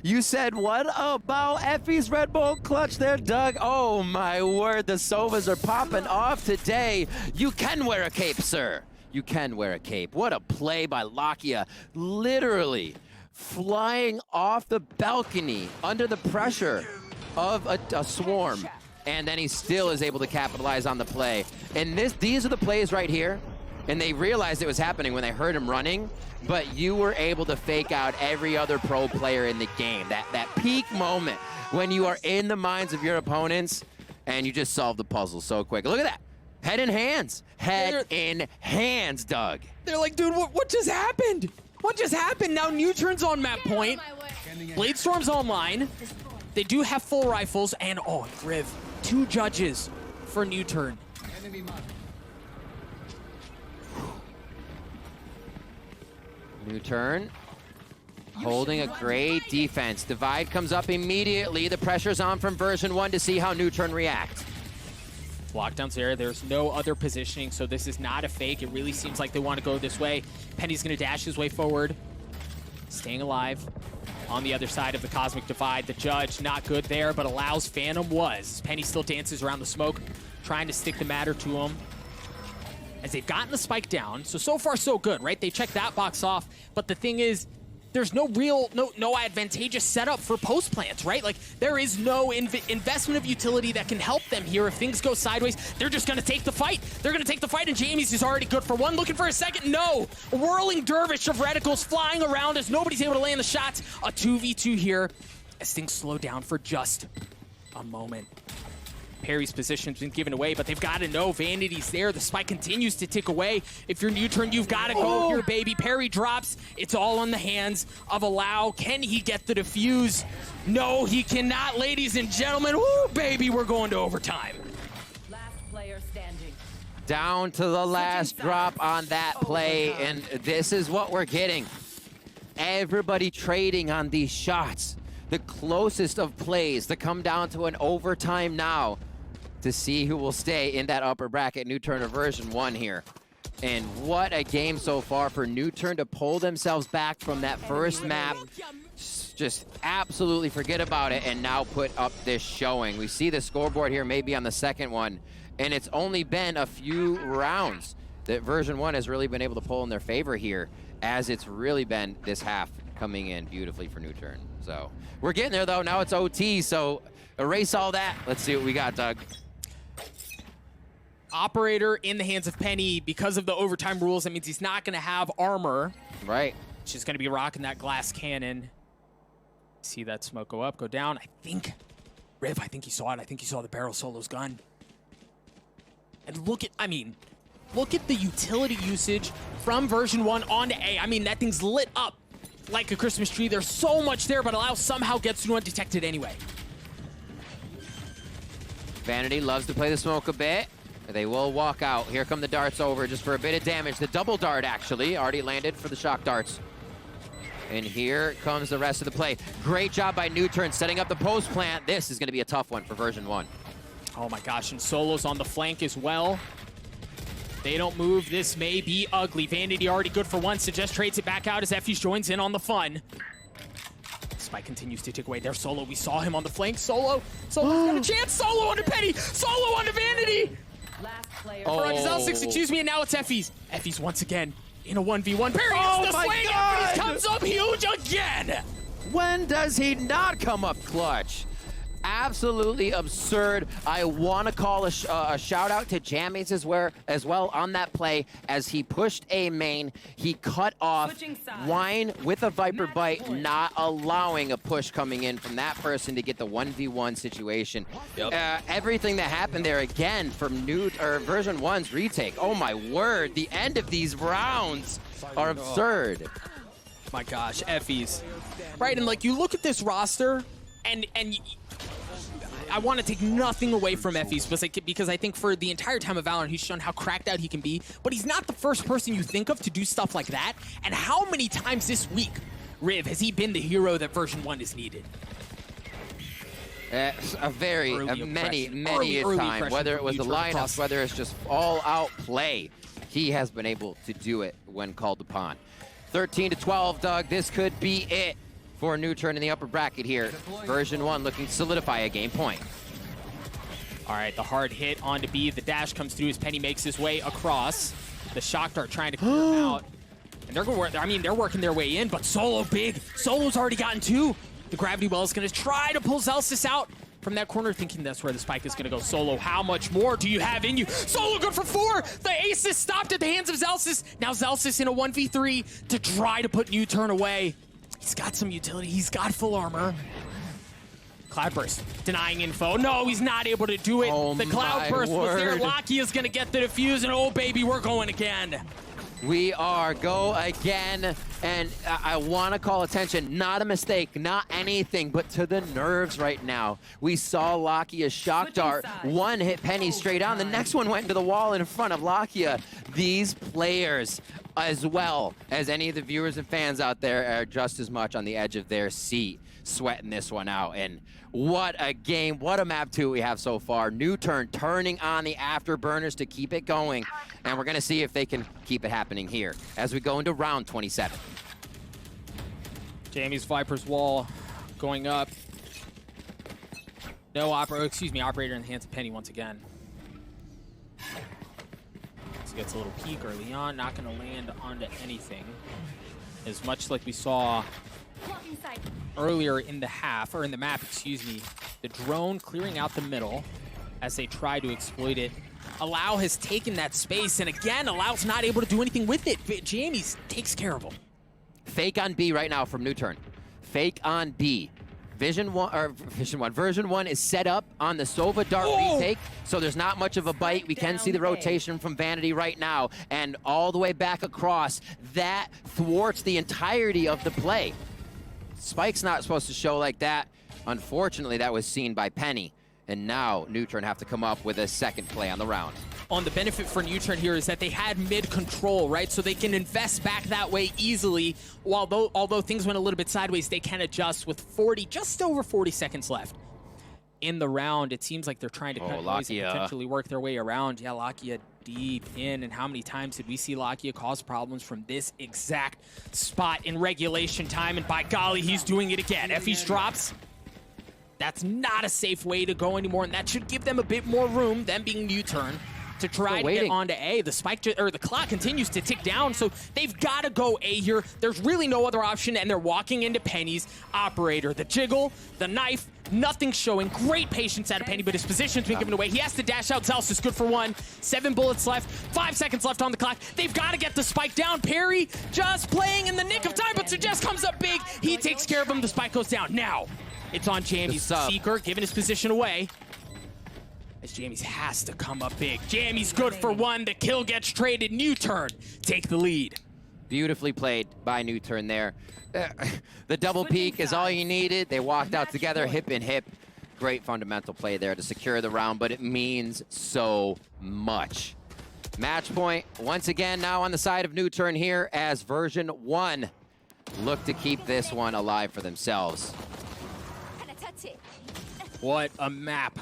You said what about Effie's Red Bull clutch there, Doug? Oh my word, the Sovas are popping off today. You can wear a cape, sir. You can wear a cape. What a play by Lakia. Literally flying off the balcony under the pressure of a swarm. And then he still is able to capitalize on the play. And these are the plays right here. And they realized it was happening when they heard him running, but you were able to fake out every other pro player in the game. That peak moment when you are in the minds of your opponents and you just solve the puzzle so quick. Look at that. Head in hands. Head in hands, Doug. They're like, dude, what just happened? What just happened? Now NUTURN's on map point. Bladestorm's online. They do have full rifles, and oh, Riv, 2 judges for NUTURN. NUTURN holding a great defense. Divide comes up immediately. The pressure's on from version 1 to see how NUTURN react. Lockdown's there. There's no other positioning, so this is not a fake. It really seems like they want to go this way. Penny's going to dash his way forward. Staying alive on the other side of the Cosmic Divide. The Judge, not good there, but allows Phantom was. Penny still dances around the smoke, trying to stick the matter to him. As they've gotten the spike down, so far so good, right? They checked that box off, but the thing is, there's no real, no advantageous setup for post plants, right? Like, there is no investment of utility that can help them here. If things go sideways, they're just gonna take the fight. They're gonna take the fight, and Jamie's is already good for one. Looking for a second, no. A whirling dervish of reticles flying around as nobody's able to land the shots. A 2v2 here as things slow down for just a moment. Perry's position's been given away, but they've got to know Vanity's there. The spike continues to tick away. If you're NUTURN, you've got to go here, baby. Perry drops. It's all in the hands of Allow. Can he get the defuse? No, he cannot, ladies and gentlemen. Woo, baby, we're going to overtime. Last player standing. Down to the last drop on that play, and this is what we're getting. Everybody trading on these shots. The closest of plays to come down to an overtime now to see who will stay in that upper bracket. NUTURN version 1 here. And what a game so far for NUTURN to pull themselves back from that first map. Just absolutely forget about it and now put up this showing. We see the scoreboard here maybe on the second one, and it's only been a few rounds that version 1 has really been able to pull in their favor here, as it's really been this half coming in beautifully for NUTURN. So we're getting there though. Now it's OT, so erase all that. Let's see what we got, Doug. Operator in the hands of Penny. Because of the overtime rules, that means he's not going to have armor. Right. She's going to be rocking that glass cannon. See that smoke go up, go down. I think, Riv, I think he saw it. I think he saw the barrel Solo's gun. And look at, I mean, look at the utility usage from version 1 onto A. I mean, that thing's lit up like a Christmas tree. There's so much there, but Allow somehow gets through undetected anyway. Vanity loves to play the smoke a bit. They will walk out. Here come the darts over just for a bit of damage. The double dart, actually, already landed for the shock darts. And here comes the rest of the play. Great job by NUTURN setting up the post plant. This is going to be a tough one for version 1. Oh my gosh, and Solo's on the flank as well. They don't move. This may be ugly. Vanity already good for one. Suggest trades it back out as Effys joins in on the fun. Spike continues to tick away. There's Solo. We saw him on the flank. Solo's got a chance. Solo onto Penny. Solo onto Vanity. Last player. Or Xel6, excuse me, and now it's Effys. Effys once again in a 1v1. Perry Oh the my swing. God! Effys comes up huge again. When does he not come up clutch? Absolutely absurd. I want to call a shout out to Jammies as well on that play. As he pushed A main, he cut off Wine with a Viper bite, not allowing a push coming in from that person to get the 1v1 situation. Yep. Everything that happened there again from version 1's retake. Oh my word, the end of these rounds are absurd. My gosh, Effys. Right, and like you look at this roster, and I want to take nothing away from Effys because I think for the entire time of Valorant, he's shown how cracked out he can be, but he's not the first person you think of to do stuff like that. And how many times this week, Riv, has he been the hero that version 1 is needed? Many times, whether it was the lineups, whether it's just all-out play, he has been able to do it when called upon. 13-12, Doug, this could be it for NUTURN in the upper bracket here. Version 1 looking to solidify a game point. All right, the hard hit onto B. The dash comes through as Penny makes his way across. The shock dart trying to clear him out. And they're going to, I mean, they're working their way in, but Solo big. Solo's already gotten 2. The gravity well is going to try to pull Xel6 out from that corner, thinking that's where the spike is going to go. Solo, how much more do you have in you? Solo good for 4. The ace is stopped at the hands of Xel6. Now Xel6 in a 1v3 to try to put NUTURN away. He's got some utility. He's got full armor. Cloudburst denying info. No, he's not able to do it. Oh, the Cloudburst was there. Locky is going to get the defuse, and oh, baby, we're going again. We are go again, and I want to call attention, not a mistake, not anything, but to the nerves right now. We saw Lakia shock dart. One hit Penny straight on. The next one went into the wall in front of Lakia. these players, as well as any of the viewers and fans out there, are just as much on the edge of their seat, sweating this one out. And what a game, what a map 2 we have so far. NUTURN turning on the afterburners to keep it going, and we're gonna see if they can keep it happening here as we go into round 27. Jamie's Viper's wall going up. No operator in the hands of Penny once again. So gets a little peek early on, not gonna land onto anything. As much like we saw earlier in the half, or in the map, excuse me, the drone clearing out the middle as they try to exploit it. Allow has taken that space, and again, Alau's not able to do anything with it. Jamie's takes care of him. Fake on B right now from NUTURN. Fake on B. Version 1 is set up on the Sova Dart retake, so there's not much of a bite. We can see the rotation from Vanity right now, and all the way back across. That thwarts the entirety of the play. Spike's not supposed to show like that. Unfortunately, that was seen by Penny, and now NUTURN have to come up with a second play on the round. On the benefit for NUTURN here is that they had mid control, right? So they can invest back that way easily. Although things went a little bit sideways, they can adjust with just over 40 seconds left in the round. It seems like they're trying to cut noise and potentially work their way around. Yeah, Lakia deep in, and how many times did we see Lakia cause problems from this exact spot in regulation time? And by golly, he's doing it again. Effie's drops. That's not a safe way to go anymore, and that should give them a bit more room, them being NUTURN, to try to get onto A. The the clock continues to tick down, so they've got to go A here. There's really no other option, and they're walking into Penny's operator. The jiggle, the knife, nothing showing. Great patience out of Penny, but his position's been given away. He has to dash out. Zealous is good for 1. 7 bullets left. 5 seconds left on the clock. They've got to get the spike down. Perry just playing in the nick of time, but Suggest comes up big. He takes care of him. The spike goes down. Now, it's on Jamie's Seeker, giving his position away. As Jamie's has to come up big. Jamie's good for 1. The kill gets traded. NUTURN take the lead. Beautifully played by NUTURN there. The double peek is all you needed. They walked out together, hip in hip. Great fundamental play there to secure the round, but it means so much. Match point once again now on the side of NUTURN here, as version 1 look to keep this one alive for themselves. What a map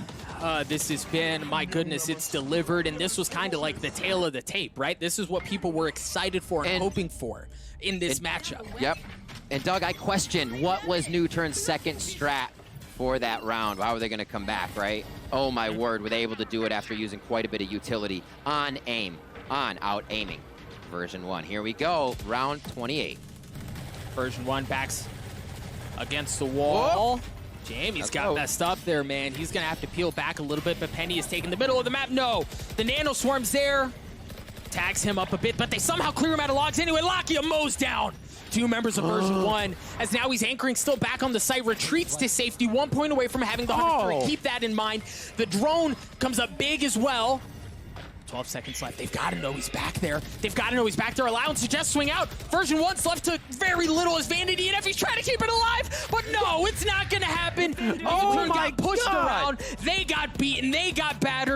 this has been. My goodness, it's delivered, and this was kind of like the tail of the tape, right? This is what people were excited for and hoping for in this matchup. Yep. And Doug, I question, what was NUTURN's second strat for that round? How were they going to come back, right? Oh my word, were they able to do it after using quite a bit of utility on aim, on out aiming? Version 1, here we go, round 28. Version 1 backs against the wall. Whoa. Jamie's got messed up there, man. He's going to have to peel back a little bit, but Penny is taking the middle of the map. No, the Nano Swarm's there. Tags him up a bit, but they somehow clear him out of logs anyway. Lakia mows down 2 members of version 1, as now he's anchoring still back on the site, retreats to safety, 1 point away from having the 100. Keep that in mind. The drone comes up big as well. 12 seconds left. They've got to know he's back there. They've got to know he's back there. Allowance to just swing out. Version 1's left to very little as Vanity and Effie's trying to keep it alive, but no, it's not going to happen. Oh my God. Pushed around. They got beaten. They got battered.